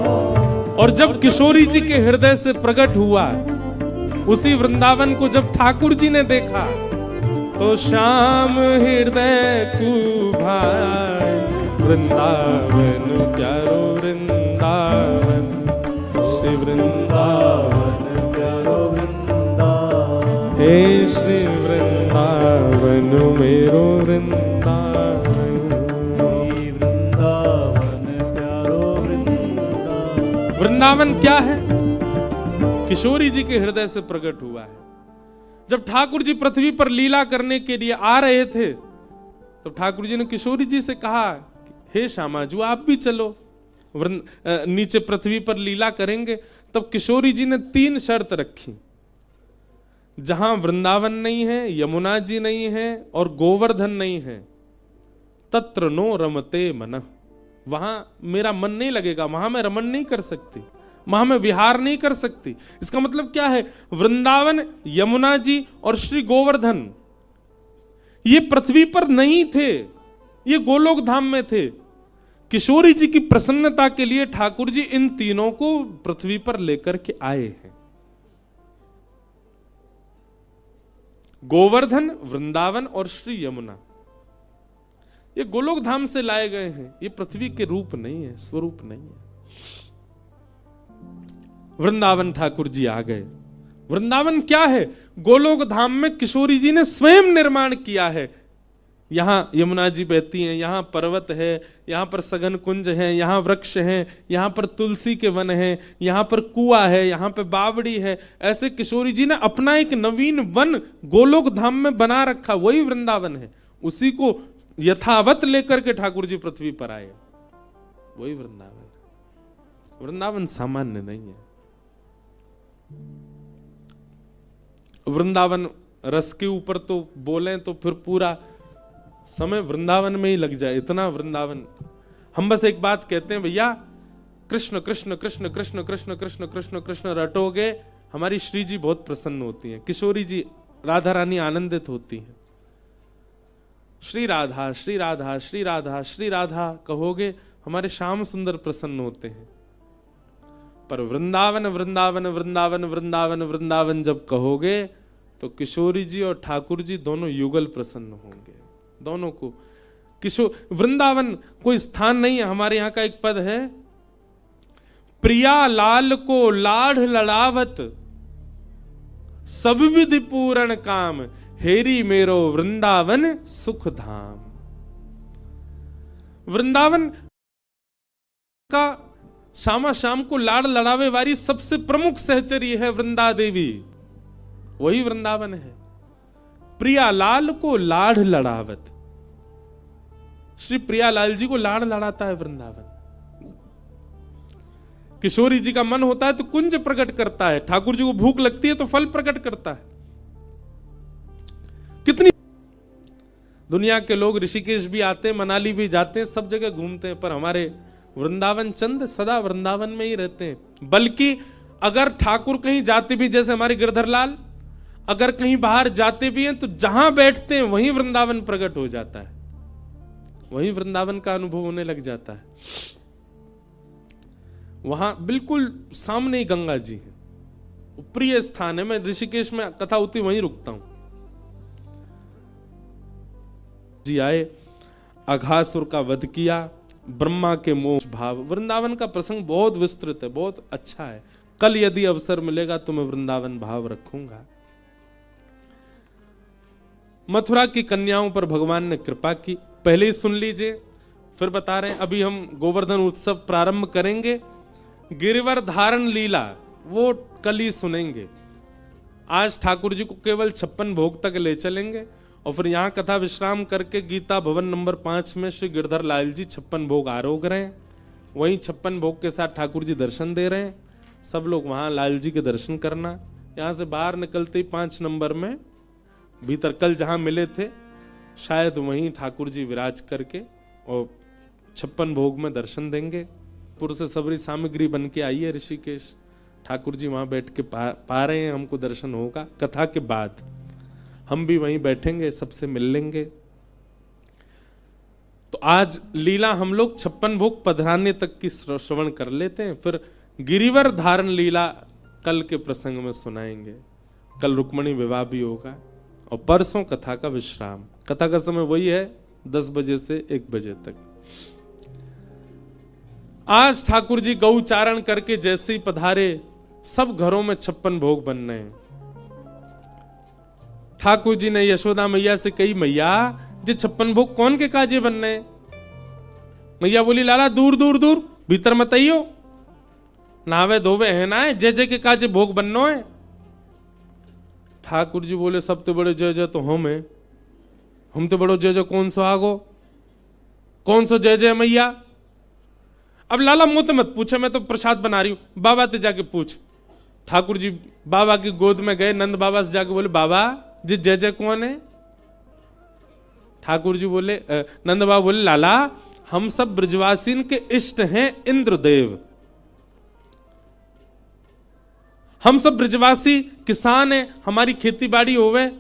और जब किशोरी जी के हृदय से प्रकट हुआ, उसी वृंदावन को जब ठाकुर जी ने देखा तो श्याम हृदय को भाई वृंदावन प्यारो वृंदावन, श्री वृंदावन प्यारो वृंदावन, हे श्री वृंदावन मेरो वृंदावन, वृंदावन प्यारो वृंदावन। वृंदावन क्या है? किशोरी जी के हृदय से प्रकट हुआ है। जब ठाकुर जी पृथ्वी पर लीला करने के लिए आ रहे थे तो ठाकुर जी ने किशोरी जी से कहा, हे श्यामा जी आप भी चलो, नीचे पृथ्वी पर लीला करेंगे। तब किशोरी जी ने 3 शर्त रखी। जहां वृंदावन नहीं है, यमुना जी नहीं है और गोवर्धन नहीं है, तत्र नो रमते मनः, वहां मेरा मन नहीं लगेगा, वहां मैं रमन नहीं कर सकती, वहां मैं विहार नहीं कर सकती। इसका मतलब क्या है? वृंदावन, यमुना जी और श्री गोवर्धन ये पृथ्वी पर नहीं थे, ये गोलोक धाम में थे। किशोरी जी की प्रसन्नता के लिए ठाकुर जी इन तीनों को पृथ्वी पर लेकर के आए हैं। गोवर्धन, वृंदावन और श्री यमुना ये गोलोक धाम से लाए गए हैं, ये पृथ्वी के रूप नहीं है, स्वरूप नहीं है। वृंदावन ठाकुर जी आ गए। वृंदावन क्या है? गोलोक धाम में किशोरी जी ने स्वयं निर्माण किया है। यहाँ यमुना जी बहती हैं, यहाँ पर्वत है, यहाँ पर सघन कुंज है, यहाँ वृक्ष हैं, यहाँ पर तुलसी के वन हैं, यहाँ पर कुआं है, यहाँ पे बावड़ी है। ऐसे किशोरी जी ने अपना एक नवीन वन गोलोक धाम में बना रखा, वही वृंदावन है। उसी को यथावत लेकर के ठाकुर जी पृथ्वी पर आए, वही वृंदावन। वृंदावन सामान्य नहीं है। वृंदावन रस के ऊपर तो बोलें तो फिर पूरा समय वृंदावन में ही लग जाए, इतना वृंदावन। हम बस एक बात कहते हैं, भैया कृष्ण कृष्ण कृष्ण कृष्ण कृष्ण कृष्ण कृष्ण कृष्ण रटोगे, हमारी श्री जी बहुत प्रसन्न होती हैं, किशोरी जी राधा रानी आनंदित होती हैं। श्री राधा श्री राधा श्री राधा श्री राधा कहोगे, हमारे श्याम सुंदर प्रसन्न होते हैं। पर वृंदावन वृंदावन वृंदावन वृंदावन वृंदावन जब कहोगे तो किशोरी जी और ठाकुर जी दोनों युगल प्रसन्न होंगे। दोनों को किशोर वृंदावन कोई स्थान नहीं है। हमारे यहां का एक पद है, प्रिया लाल को लाढ़ लड़ावत सब विधि पूर्ण काम, हेरी मेरो वृंदावन सुख धाम। वृंदावन का श्यामा श्याम को लाड़ लड़ावे वाली सबसे प्रमुख सहचरी है वृंदा देवी, वही वृंदावन है। प्रिया लाल को लाड़ लड़ावत, श्री प्रियालाल जी को लाड़ लड़ाता है वृंदावन। किशोरी जी का मन होता है तो कुंज प्रकट करता है, ठाकुर जी को भूख लगती है तो फल प्रकट करता है। कितनी दुनिया के लोग ऋषिकेश भी आते हैं, मनाली भी जाते हैं, सब जगह घूमते हैं, पर हमारे वृंदावन चंद सदा वृंदावन में ही रहते हैं। बल्कि अगर ठाकुर कहीं जाते भी, जैसे हमारे गिरधर लाल अगर कहीं बाहर जाते भी हैं तो जहां बैठते हैं वहीं वृंदावन प्रकट हो जाता है, वहीं वृंदावन का अनुभव होने लग जाता है। वहां बिल्कुल सामने ही गंगा जी है, प्रिय स्थान है। मैं ऋषिकेश में कथा होती वहीं रुकता हूं। जी आए, अघासुर का वध किया, ब्रह्मा के मोक्ष भाव। वृंदावन का प्रसंग बहुत विस्तृत है, बहुत अच्छा है। कल यदि अवसर मिलेगा तो मैं वृंदावन भाव रखूंगा। मथुरा की कन्याओं पर भगवान ने कृपा की, पहले ही सुन लीजिए, फिर बता रहे हैं। अभी हम गोवर्धन उत्सव प्रारंभ करेंगे, गिरिवर धारण लीला वो कल ही सुनेंगे। आज ठाकुर जी को केवल 56 भोग तक ले चलेंगे और फिर यहाँ कथा विश्राम करके गीता भवन नंबर 5 में श्री गिरधर लाल जी 56 भोग आरोग रहे हैं। वहीं 56 भोग के साथ ठाकुर जी दर्शन दे रहे हैं। सब लोग वहां लाल जी के दर्शन करना। यहाँ से बाहर निकलते ही 5 नंबर में भीतर कल जहां मिले थे शायद वहीं ठाकुर जी विराज करके और 56 भोग में दर्शन देंगे। पुर से सबरी सामग्री बन के आई है ऋषिकेश, ठाकुर जी वहां बैठ के पा रहे हैं, हमको दर्शन होगा। कथा के बाद हम भी वहीं बैठेंगे, सबसे मिल लेंगे। तो आज लीला हम लोग 56 भोग पधराने तक की श्रवण कर लेते हैं, फिर गिरिवर धारण लीला कल के प्रसंग में सुनाएंगे। कल रुक्मणी विवाह भी होगा और परसों कथा का विश्राम। कथा का समय वही है 10 बजे से 1 बजे तक। आज ठाकुर जी गौचारण करके जैसे ही पधारे, सब घरों में 56 भोग बन रहे हैं। ठाकुर जी ने यशोदा मैया से कही, मैया जे 56 भोग कौन के काजे बन रहे हैं? मैया बोली, लाला दूर दूर दूर, भीतर मत आइयो, नावे धोवे है ना है, जय जय के काजे भोग बननो है। ठाकुर जी बोले, सबसे बड़े जय जय तो हम तो बड़ो जय जय कौन सो आगो, कौन सो जय जय मैया? अब लाला मुझ मत पूछे, मैं तो प्रसाद बना रही हूं, बाबा से जाके पूछ। ठाकुर जी बाबा की गोद में गए, नंद बाबा से जाके बोले, बाबा जी जय जय कौन है? ठाकुर जी बोले, नंद बाबा बोले, लाला हम सब ब्रजवासीन के इष्ट हैं इंद्रदेव। हम सब ब्रजवासी किसान हैं, हमारी खेती बाड़ी होवे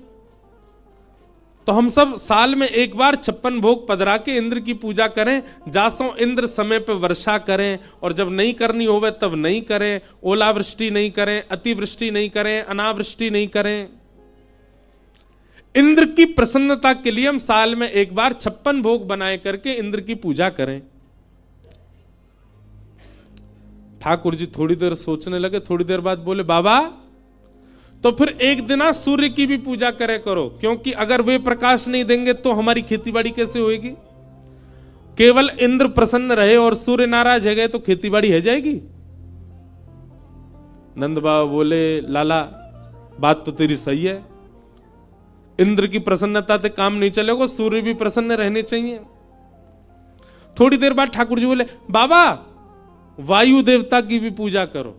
तो हम सब साल में एक बार 56 भोग पधरा के इंद्र की पूजा करें, जासों इंद्र समय पे वर्षा करें, और जब नहीं करनी होवे तब नहीं करें, ओलावृष्टि नहीं करें, अतिवृष्टि नहीं करें, अनावृष्टि नहीं करें। इंद्र की प्रसन्नता के लिए हम साल में एक बार 56 भोग बनाए करके इंद्र की पूजा करें। ठाकुर जी थोड़ी देर सोचने लगे, थोड़ी देर बाद बोले, बाबा तो फिर एक दिन सूर्य की भी पूजा करे करो, क्योंकि अगर वे प्रकाश नहीं देंगे तो हमारी खेतीबाड़ी कैसे होगी? केवल इंद्र प्रसन्न रहे और सूर्य नाराज है गए तो खेतीबाड़ी है जाएगी? नंद बाबा बोले लाला बात तो तेरी सही है, इंद्र की प्रसन्नता से काम नहीं चलेगा, सूर्य भी प्रसन्न रहने चाहिए। थोड़ी देर बाद ठाकुर जी बोले बाबा वायु देवता की भी पूजा करो।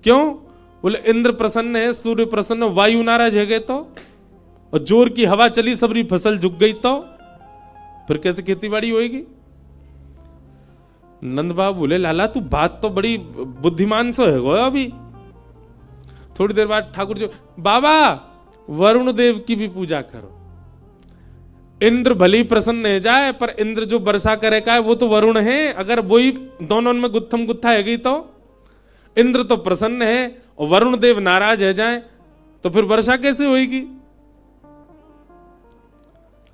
क्यों? बोले इंद्र प्रसन्न है, सूर्य प्रसन्न, वायु नाराज है गए तो, और जोर की हवा चली, सबरी फसल झुक गई तो फिर कैसे खेतीबाड़ी होगी? नंद बाबा बोले लाला तू बात तो बड़ी बुद्धिमान सो है गो अभी। थोड़ी देर बाद ठाकुर जी बाबा वरुण देव की भी पूजा करो। इंद्र भले ही प्रसन्न है जाए, पर इंद्र जो वर्षा करेगा है वो तो वरुण है, अगर वही दोनों में गुत्थम गुत्था है गई तो इंद्र तो प्रसन्न है और वरुण देव नाराज है जाए तो फिर वर्षा कैसे होगी?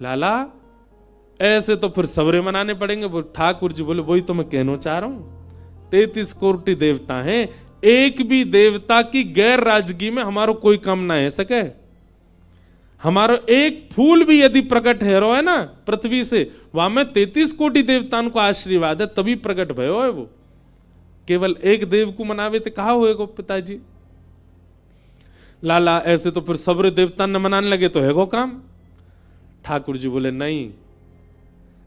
लाला ऐसे तो फिर सवरे मनाने पड़ेंगे। वो ठाकुर जी बोले वही तो मैं कहना चाह रहा हूं, 33 कोटि देवता हैं, एक भी देवता की गैर राजगी में हमारो कोई काम ना है सके। हमारो एक फूल भी यदि प्रकट है रो है ना पृथ्वी से, वहां में 33 कोटि देवताओं को आशीर्वाद है तभी प्रकट भयो है। वो केवल एक देव को मनावे तो कहा होएगो पिताजी? लाला ऐसे तो फिर सब्र देवता न मनाने लगे तो है वो काम। ठाकुर जी बोले नहीं,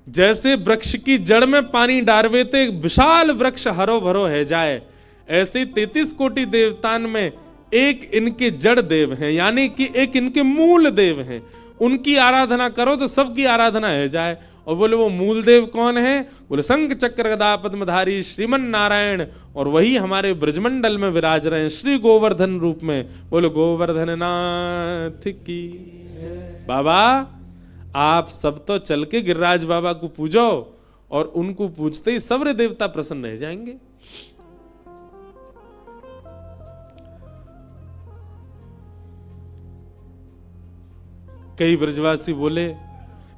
जैसे वृक्ष की जड़ में पानी डारवे ते विशाल वृक्ष हरो भरो है जाए, ऐसे 33 कोटि देवतान में एक इनके जड़ देव हैं, यानी कि एक इनके मूल देव हैं, उनकी आराधना करो तो सबकी आराधना है जाए। और बोले वो मूल देव कौन है? बोले शंख चक्र गदा पद्मधारी श्रीमन नारायण, और वही हमारे ब्रजमंडल में विराज रहे हैं श्री गोवर्धन रूप में। बोले गोवर्धन नाथ की। बाबा आप सब तो चल के गिरिराज बाबा को पूजो, और उनको पूजते ही सब्र देवता प्रसन्न रह जाएंगे। कई ब्रजवासी बोले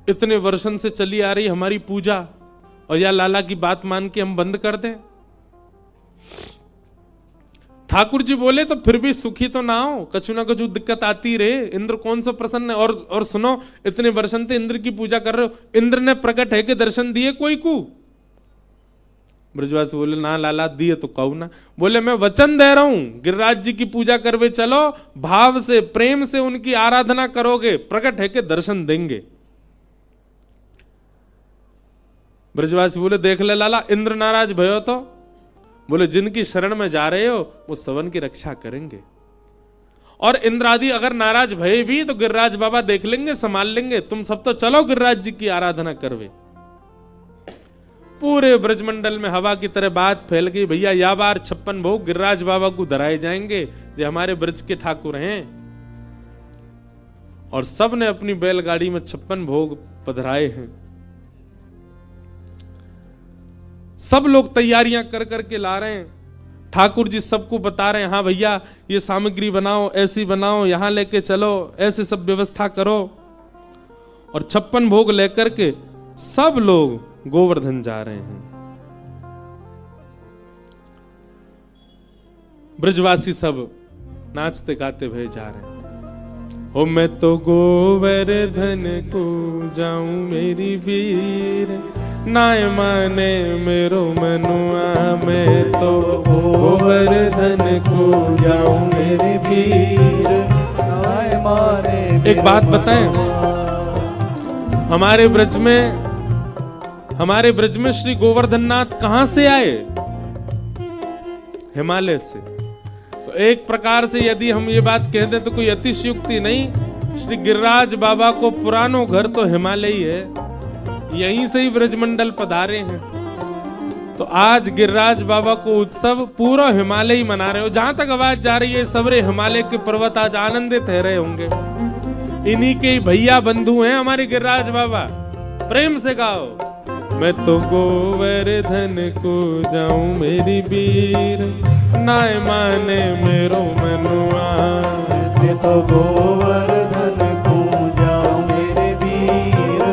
इतने वर्षों से चली आ रही हमारी पूजा, और या लाला की बात मान के हम बंद कर दें? ठाकुर जी बोले तो फिर भी सुखी तो ना हो, कछु ना कछु दिक्कत आती रहे। इंद्र कौन सा प्रसन्न है? और सुनो इतने वर्षों से इंद्र की पूजा कर रहे हो, इंद्र ने प्रकट है के दर्शन दिए कोई को? ब्रजवासी बोले ना लाला दिए तो कहू ना। बोले मैं वचन दे रहा हूं गिरिराज जी की पूजा करवे चलो, भाव से प्रेम से उनकी आराधना करोगे, प्रकट है के दर्शन देंगे। ब्रजवासी बोले देख ले लाला इंद्र नाराज भयो तो? बोले जिनकी शरण में जा रहे हो वो सवन की रक्षा करेंगे, और इंद्र आदि अगर नाराज भये भी तो गिरिराज बाबा देख लेंगे, संभाल लेंगे। तुम सब तो चलो गिरिराज जी की आराधना करवे। पूरे ब्रजमंडल में हवा की तरह बात फैल गई, भैया या बार 56 भोग गिरिराज बाबा को धराए जाएंगे जो हमारे ब्रज के ठाकुर हैं। और सब ने अपनी बैलगाड़ी में 56 भोग पधराए हैं। सब लोग तैयारियां कर करके ला रहे हैं। ठाकुर जी सबको बता रहे हैं हाँ भैया ये सामग्री बनाओ, ऐसी बनाओ, यहां लेके चलो, ऐसे सब व्यवस्था करो। और 56 भोग लेकर के सब लोग गोवर्धन जा रहे हैं। ब्रजवासी सब नाचते गाते भय जा रहे हैं। हो मैं तो गोवर्धन को जाऊं मेरी वीर, नाय माने मेरो मनुआ, मैं तो गोवर्धन को जाऊं मेरी वीर, नाय माने। एक बात बताएं, हमारे ब्रज में श्री गोवर्धन नाथ कहां से आए? हिमालय से। तो एक प्रकार से यदि हम ये बात कह दें तो कोई अतिशयोक्ति नहीं। श्री गिरिराज बाबा को पुरानो घर तो हिमालय ही है, यहीं से ही ब्रजमंडल पधारे हैं। तो आज गिरिराज बाबा को उत्सव पूरा हिमालय ही मना रहे हो। जहां तक आवाज जा रही है सबरे हिमालय के पर्वत आज आनंदित रह रहे होंगे। इन्हीं के भैया बंधु हैं हमारे गिरिराज बाबा। प्रेम से गाओ, मैं तो गोवर्धन को जाऊं मेरी वीर, नाय माने मेरो मनुआ, मैं तो गोवर्धन को जाऊं मेरे वीर,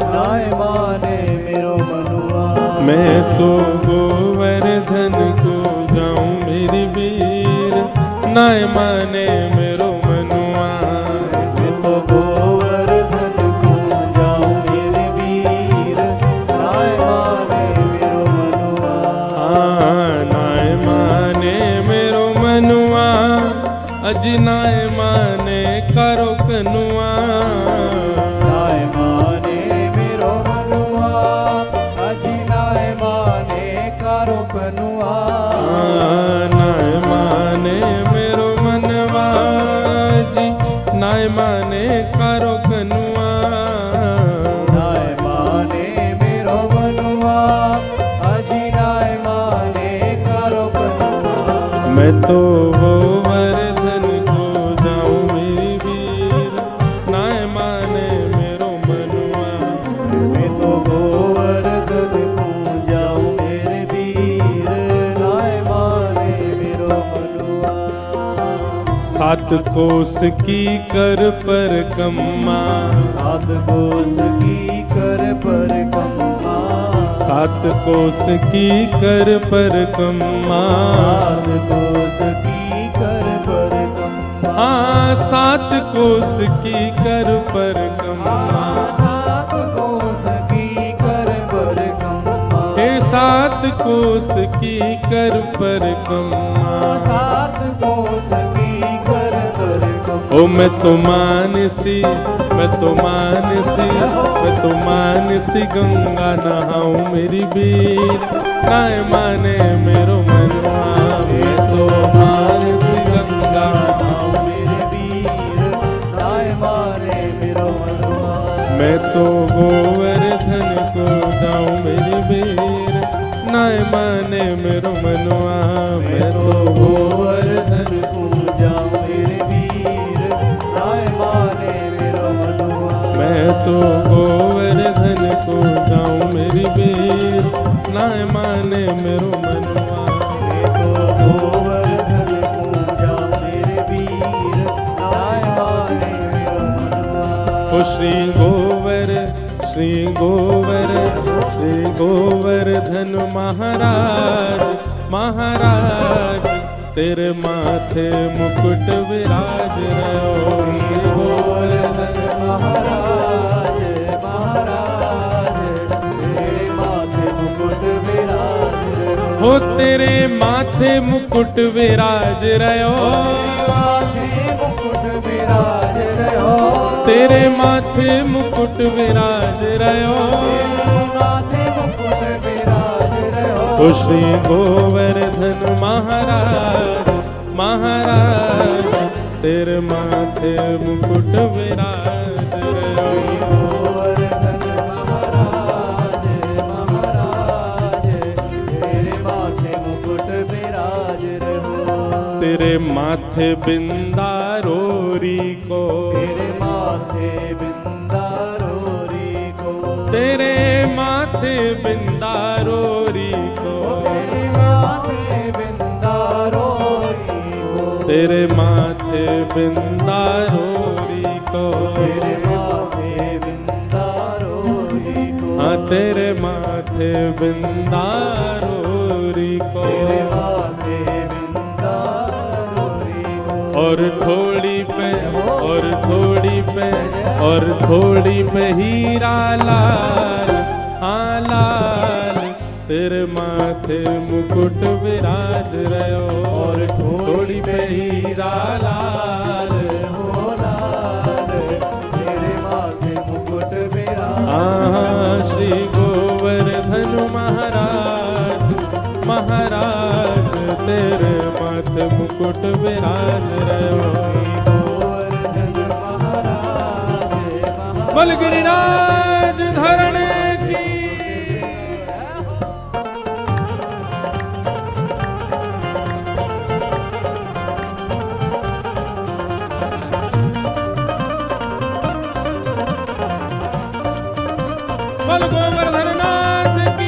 नाय माने मेरो मनुआ, मैं तो गोवर्धन को जाऊं मेरी वीर, नाय माने अजी नाय माने करो कनुआ नाय माने मेरो मनुआ अजी नाय माने करो कनुआ नाय माने मेरो मनवा जी नाय माने करो कनुआ नाय माने मेरो मनुआ अजी नाय माने करो कनुआ मैं तो वो वर्धन को जाऊं मेरी वीर नाय माने मेरो मनुआ मैं तो गोवर्धन को जाऊं मेरे वीर नाय माने मेरो मनुआ सात कोस की कर पर कम्मा सात कोस की कर पर कम्मा सात कोस की कर पर कम्मा सात कोस की कर पर कम्मा हाँ सात कोस की कर पर कम्मा सात कोस की कर पर कम्मा हे सात कोस की कर पर कम्मा सात कोस की कर पर कम्मा ओ मैं तो मानसी मैं तो मानसी मैं तो मानसी गंगा नहाऊं मेरी वीर नाय माने मेरो मनवा मैं तो मानसी गंगा नहाऊं मेरे वीर नाय माने मेरो मनुआ मैं तो गोवर्धन को जाऊं मेरी वीर नाय माने मेरो मनवा मैं तो गोवर्धन को जाऊं मेरे वीर नाय माने मेरो मनुआ मैं तो गोवर्धन को जाऊं मेरी वीर नाय माने मेरो मनवा मैं तो गोवर्धन को जाऊं मेरे वीर नाय माने मेरो मनुआ ओ श्री गोवर्धन महाराज महाराज तेरे माथे मुकुट विराज रहो श्री गोवर्धन महाराज महाराज तेरे माथे मुकुट विराज रहो हो तेरे माथे मुकुट विराज रहो माथे मुकुट विराज रहो तेरे माथे मुकुट विराज रहो माथे मुकुट विराज रहो ओ श्री गोवर्धन महाराज महाराज तेरे माथे मुकुट विराज रहो गोवर्धन महाराज महाराज तेरे माथे मुकुट विराज रहो तेरे माथे बिंदारोरी को तेरे माथे बिंदारोरी को तेरे माथे बिंदारोरी को तेरे माथे बिंदारोरी को तेरे माथे बिंदारोरी को तेरे माथे बिंदारोरी को हाँ तेरे माथे बिंदारोरी को तेरे माथे बिंदारोरी को और थोड़ी पे और थोड़ी पे और थोड़ी पे हीरा लाल हाँ लाल तेरे माथे मुकुट विराज रहो और थोड़ी पे हीरा लाल हो लाल तेरे माथे मुकुट विराज हाँ श्री गोवर्धन महाराज महाराज तेरे माथे मुकुट विराज रहो गोवर्धन महाराज बल गिरिराज धरण की बल गोवर्धन नाथ की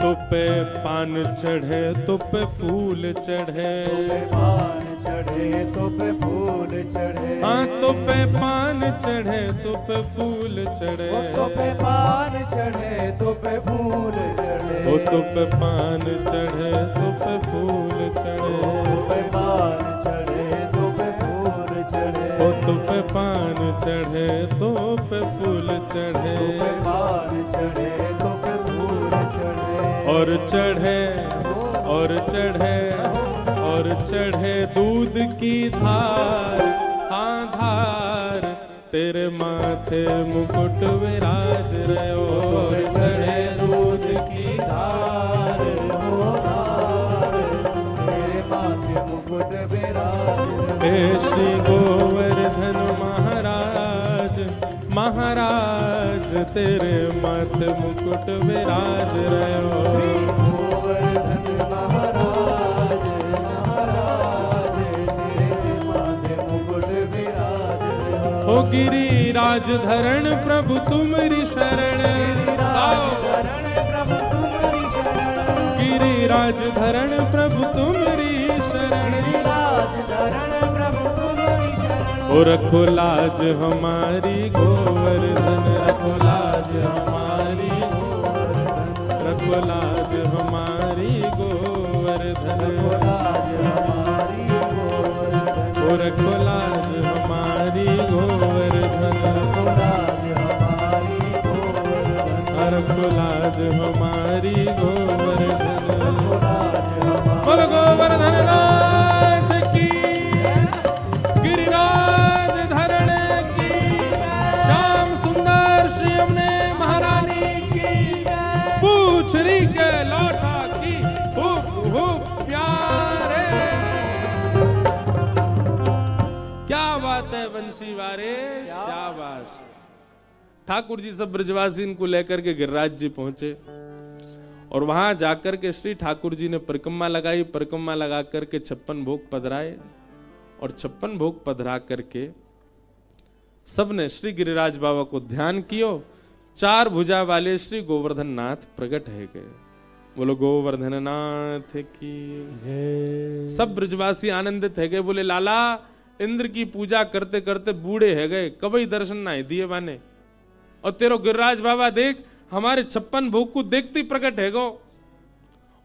तुपे पान चढ़े तुपे फूल चढ़े पान चढ़े तो पे फूल चढ़े, हाँ तो पे पान चढ़े तो पे फूल चढ़े, तो पे पान चढ़े तो पे फूल चढ़े, ओ तो पे पान चढ़े तो पे फूल चढ़े, तो पे पान चढ़े तो पे फूल चढ़े, ओ तो पे पान चढ़े तो पे फूल चढ़े, तो पे पान चढ़े तो पे फूल चढ़े, और चढ़े और चढ़े और चढ़े दूध की धार, हाँ धार तेरे माथे मुकुट विराज रहो, और चढ़े दूध की धार, हो धार तेरे माथे मुकुट विराज, हे श्री गोवर्धन महाराज, महाराज तेरे माथे मुकुट विराज रहो, गोवर्धन महाराज, महाराज तेरे माथे मुकुट विराज, हो गिरिराज धरण प्रभु तुमरी शरण, शरण प्रभु तुम्हारी शरण, गिरिराज धरण प्रभु तुमरी शरण, गिरिराज धरण प्रभु तुम्हारी शरण, ओ रखो लाज हमारी गोवर्धन, रखो लाज हमारी गोवर्धन, रखो लाज हमारी गोवर्धन, लाज हमारी गोवर्धन, ओ रखो लाज हमारी गोवर्धन, लाज हमारी गोवर्धन, रखो लाज हमारी गोवर्धन, लाज बोल गोवर्धन नाथ की, गिरिराज धरण की, श्याम सुंदर श्री यमुने महारानी की, पूछरी के लौटा की, हुप हुप प्यारे। क्या बात है बंशी वारे, शाबाश। ठाकुर जी सब ब्रजवासी इनको लेकर के गिरिराज जी पहुंचे और वहां जाकर के श्री ठाकुर जी ने परिक्रमा लगाई, परिक्रमा लगा करके 56 भोग पधराए और 56 भोग पधरा करके सबने श्री गिरिराज बाबा को ध्यान कियो। 4 भुजा वाले श्री गोवर्धन नाथ प्रकट है गए। बोलो गोवर्धन नाथ की जय। सब ब्रजवासी आनंदित है गए। बोले लाला इंद्र की पूजा करते करते बूढ़े है गए, कभी दर्शन ना दिए बाने, और तेरो गिरिराज बाबा देख हमारे 56 भोग को देखते ही प्रकट है गो।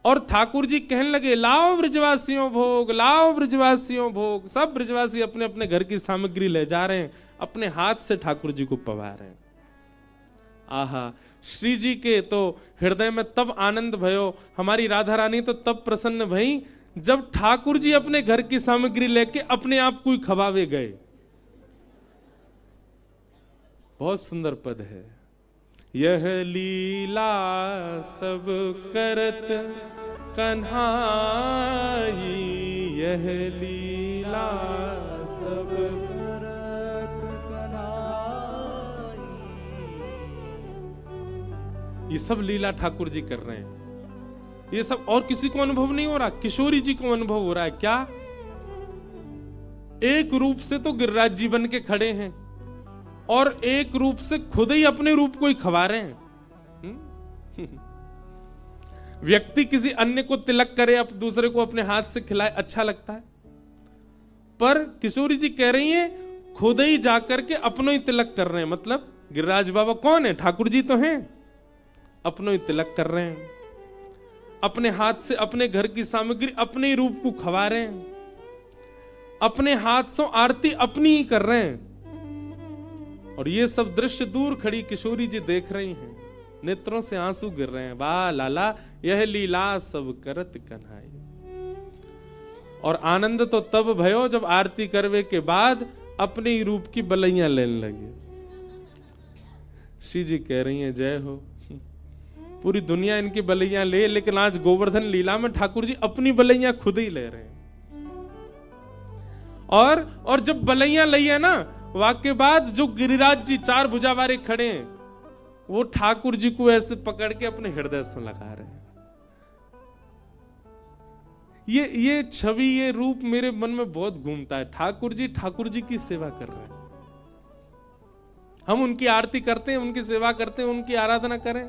और ठाकुर जी कहने लगे लाओ ब्रजवासियों भोग, लाओ ब्रजवासियों भोग। सब ब्रजवासी अपने अपने घर की सामग्री ले जा रहे हैं, अपने हाथ से ठाकुर जी को पवा रहे हैं। आहा, श्री जी के तो हृदय में तब आनंद भयो, हमारी राधा रानी तो तब प्रसन्न भई जब ठाकुर जी अपने घर की सामग्री लेके अपने आप को ही खवावे गए। बहुत सुंदर पद है। यह लीला सब करत कन्हाई, यह लीला सब करत कन्हाई। ये सब लीला ठाकुर जी कर रहे हैं। ये सब और किसी को अनुभव नहीं हो रहा, किशोरी जी को अनुभव हो रहा है। क्या एक रूप से तो गिरिराज जी बन के खड़े हैं और एक रूप से खुद ही अपने रूप को ही खवा रहे हैं। व्यक्ति किसी अन्य को तिलक करे, अब दूसरे को अपने हाथ से खिलाए, अच्छा लगता है, पर किशोरी जी कह रही हैं खुद ही जाकर के अपनों ही तिलक कर रहे हैं। मतलब गिरिराज बाबा कौन है? ठाकुर जी तो हैं, अपनों ही तिलक कर रहे हैं, अपने हाथ से अपने घर की सामग्री अपने ही रूप को खवा रहे हैं, अपने हाथ से आरती अपनी ही कर रहे हैं। और ये सब दृश्य दूर खड़ी किशोरी जी देख रही हैं, नेत्रों से आंसू गिर रहे हैं। वाह लाला यह लीला सब करत कन्हाई। और आनंद तो तब भयो जब आरती करवे के बाद अपने ही रूप की बलैया लेने लगे। श्री जी कह रही हैं जय हो। पूरी दुनिया इनकी बलैया ले, लेकिन आज गोवर्धन लीला में ठाकुर जी अपनी बलैया खुद ही ले रहे हैं। और जब बलैया ली है ना, वाक्य बाद जो गिरिराज जी 4 भुजा वाले खड़े हैं, वो ठाकुर जी को ऐसे पकड़ के अपने हृदय से लगा रहे हैं। ये छवि, ये रूप मेरे मन में बहुत घूमता है। ठाकुर जी की सेवा कर रहे हैं। हम उनकी आरती करते हैं, उनकी सेवा करते हैं, उनकी आराधना करें,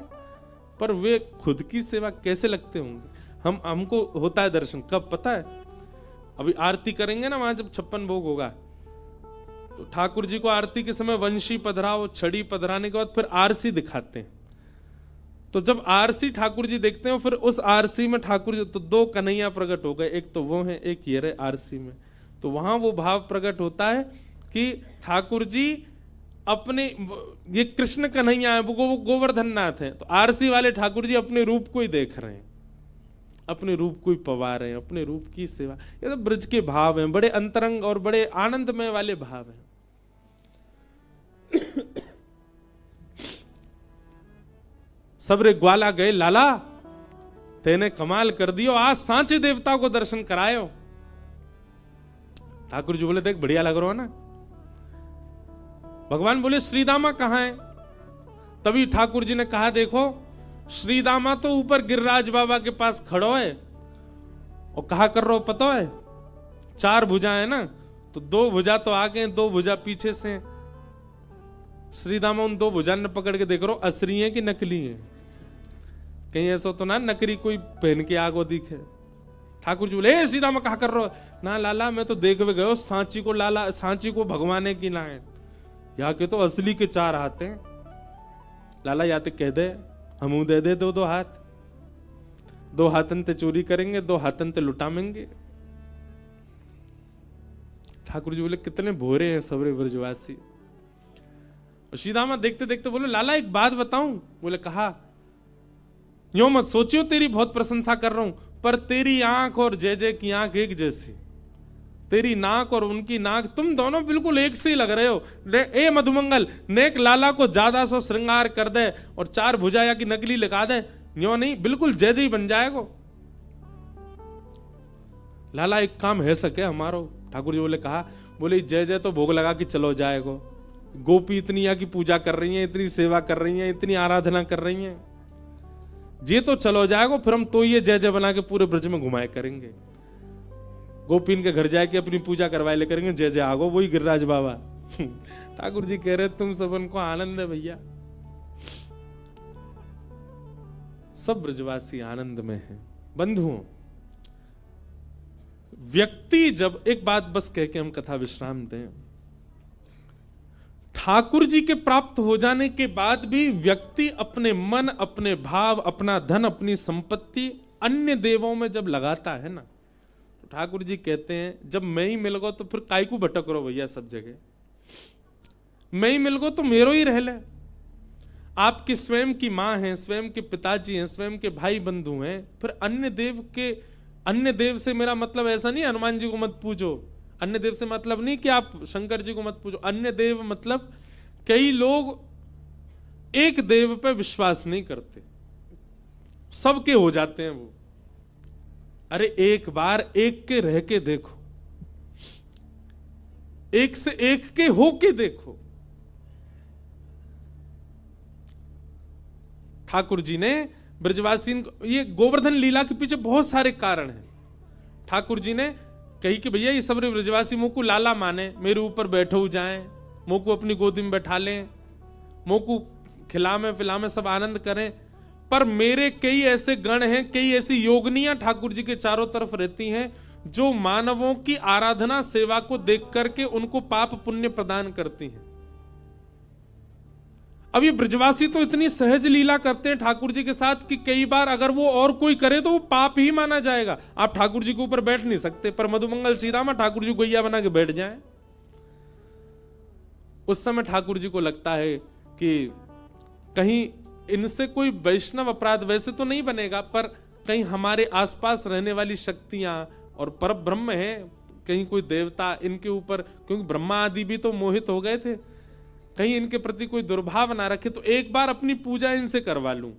पर वे खुद की सेवा कैसे लगते होंगे? हमको होता है दर्शन कब पता है? अभी आरती करेंगे ना वहां, जब 56 भोग होगा तो ठाकुर जी को आरती के समय वंशी पधराओ, छड़ी पधराने के बाद फिर आरसी दिखाते हैं। तो जब आरसी ठाकुर जी देखते हैं, फिर उस आरसी में ठाकुर जी, तो दो कन्हैया प्रकट हो गए, एक तो वो है, एक ये रहे आरसी में। तो वहां वो भाव प्रकट होता है कि ठाकुर जी अपने, ये कृष्ण कन्हैया है, वो गोवर्धन नाथ है, तो आरसी वाले ठाकुर जी अपने रूप को ही देख रहे हैं, अपने रूप को ही पवा रहे हैं, अपने रूप की सेवा। ये तो ब्रज के भाव हैं, बड़े अंतरंग और बड़े आनंदमय वाले भाव हैं। सबरे ग्वाला गए, लाला तेने कमाल कर दियो, आज सांचे देवता को दर्शन करायो। ठाकुर जी बोले, देख बढ़िया लग रहा है ना। भगवान बोले, श्रीदामा कहां है? तभी ठाकुर जी ने कहा, देखो श्रीदामा तो ऊपर गिरिराज बाबा के पास खड़ो है, और कहा कर रहा हो पता है, 4 भुजा है ना, तो 2 भुजा तो आगे, 2 भुजा पीछे से। श्रीदामा उन 2 भुजा ने पकड़ के देख रहा हो, असली है कि नकली है, कहीं ऐसा तो ना नकली कोई पहन के आगो दिखे। ठाकुर जी बोले, श्रीदामा कहा कर रहे हो? ना लाला मैं तो देख भी गयो, सांची को लाला, सांची को भगवाने की ना है, यहाँ के तो असली के 4 हाथ हैं। लाला या तो कह दे हमू दे दे 2 हाथ, 2 हाथन ते चोरी करेंगे, 2 हाथन ते लुटामेंगे। ठाकुर जी बोले, कितने भोरे हैं सबरे ब्रजवासी। श्रीदामा देखते देखते बोले, लाला एक बात बताऊं? बोले, कहा। यो मत सोचियो तेरी बहुत प्रशंसा कर रहा हूं, पर तेरी आंख और जय जय की आंख एक जैसी, तेरी नाक और उनकी नाक, तुम दोनों बिल्कुल एक से ही लग रहे हो। ए मधुमंगल, नेक लाला को ज्यादा सो श्रृंगार कर दे और 4 भुजा या की नकली लगा दे, यो नहीं, बिल्कुल जय जय बन जाएगा। लाला एक काम है सके हमारो। ठाकुर जी बोले, कहा। बोले, जय जय तो भोग लगा के चलो जाएगो, गोपी इतनी या की पूजा कर रही है, इतनी सेवा कर रही है, इतनी आराधना कर रही है, जे तो चलो जाएगो, फिर हम तो ये जय जय बना के पूरे ब्रज में घुमाए करेंगे। गोपीन के घर जाके अपनी पूजा करवाए ले करेंगे, जय जय आगो, वही गिरिराज बाबा। ठाकुर जी कह रहे, तुम सबन को आनंद है भैया, सब ब्रजवासी आनंद में हैं। बंधुओं, व्यक्ति जब, एक बात बस कह के हम कथा विश्राम दें, ठाकुर जी के प्राप्त हो जाने के बाद भी व्यक्ति अपने मन, अपने भाव, अपना धन, अपनी संपत्ति अन्य देवों में जब लगाता है ना, तो ठाकुर जी कहते हैं, जब मैं ही मिल गो तो फिर काय को भटक रहो भैया सब जगह, मैं ही मिल गो तो मेरो ही रह ले। आपकी स्वयं की मां है, स्वयं के पिताजी हैं, स्वयं के भाई बंधु हैं, फिर अन्य देव से मेरा मतलब ऐसा नहीं हनुमान जी को मत पूजो, अन्य देव से मतलब नहीं कि आप शंकर जी को मत पूजो, अन्य देव मतलब कई लोग एक देव पे विश्वास नहीं करते, सबके हो जाते हैं वो। अरे एक बार एक के रह के देखो, एक से एक के हो के देखो। ठाकुर जी ने ब्रजवासी, ये गोवर्धन लीला के पीछे बहुत सारे कारण हैं। ठाकुर जी ने कही कि भैया ये सब ब्रजवासी मोको लाला माने, मेरे ऊपर बैठे हो जाएं, मोको अपनी गोदी में बैठा लें, मोको खिलामे पिलामे सब आनंद करें, पर मेरे कई ऐसे गण हैं, कई ऐसी योगनियां ठाकुर जी के चारों तरफ रहती हैं, जो मानवों की आराधना सेवा को देख करके उनको पाप पुण्य प्रदान करती हैं। अब ये ब्रजवासी तो इतनी सहज लीला करते हैं ठाकुर जी के साथ कि कई बार अगर वो और कोई करे तो वो पाप ही माना जाएगा। आप ठाकुर जी के ऊपर बैठ नहीं सकते, पर मधुमंगल श्रीदामा ठाकुर जी को गैया बना के बैठ जाए। उस समय ठाकुर जी को लगता है कि कहीं इनसे कोई वैष्णव अपराध वैसे तो नहीं बनेगा, पर कहीं हमारे आसपास रहने वाली शक्तियां और पर ब्रह्म है, कहीं कोई देवता इनके ऊपर, क्योंकि ब्रह्मा आदि भी तो मोहित हो गए थे, कहीं इनके प्रति कोई दुर्भाव ना रखे, तो एक बार अपनी पूजा इनसे करवा लूं।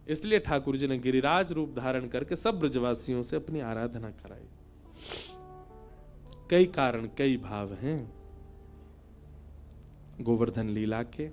इसलिए ठाकुर जी ने गिरिराज रूप धारण करके सब ब्रजवासियों से अपनी आराधना कराई। कई कारण, कई भाव हैं गोवर्धन लीला के।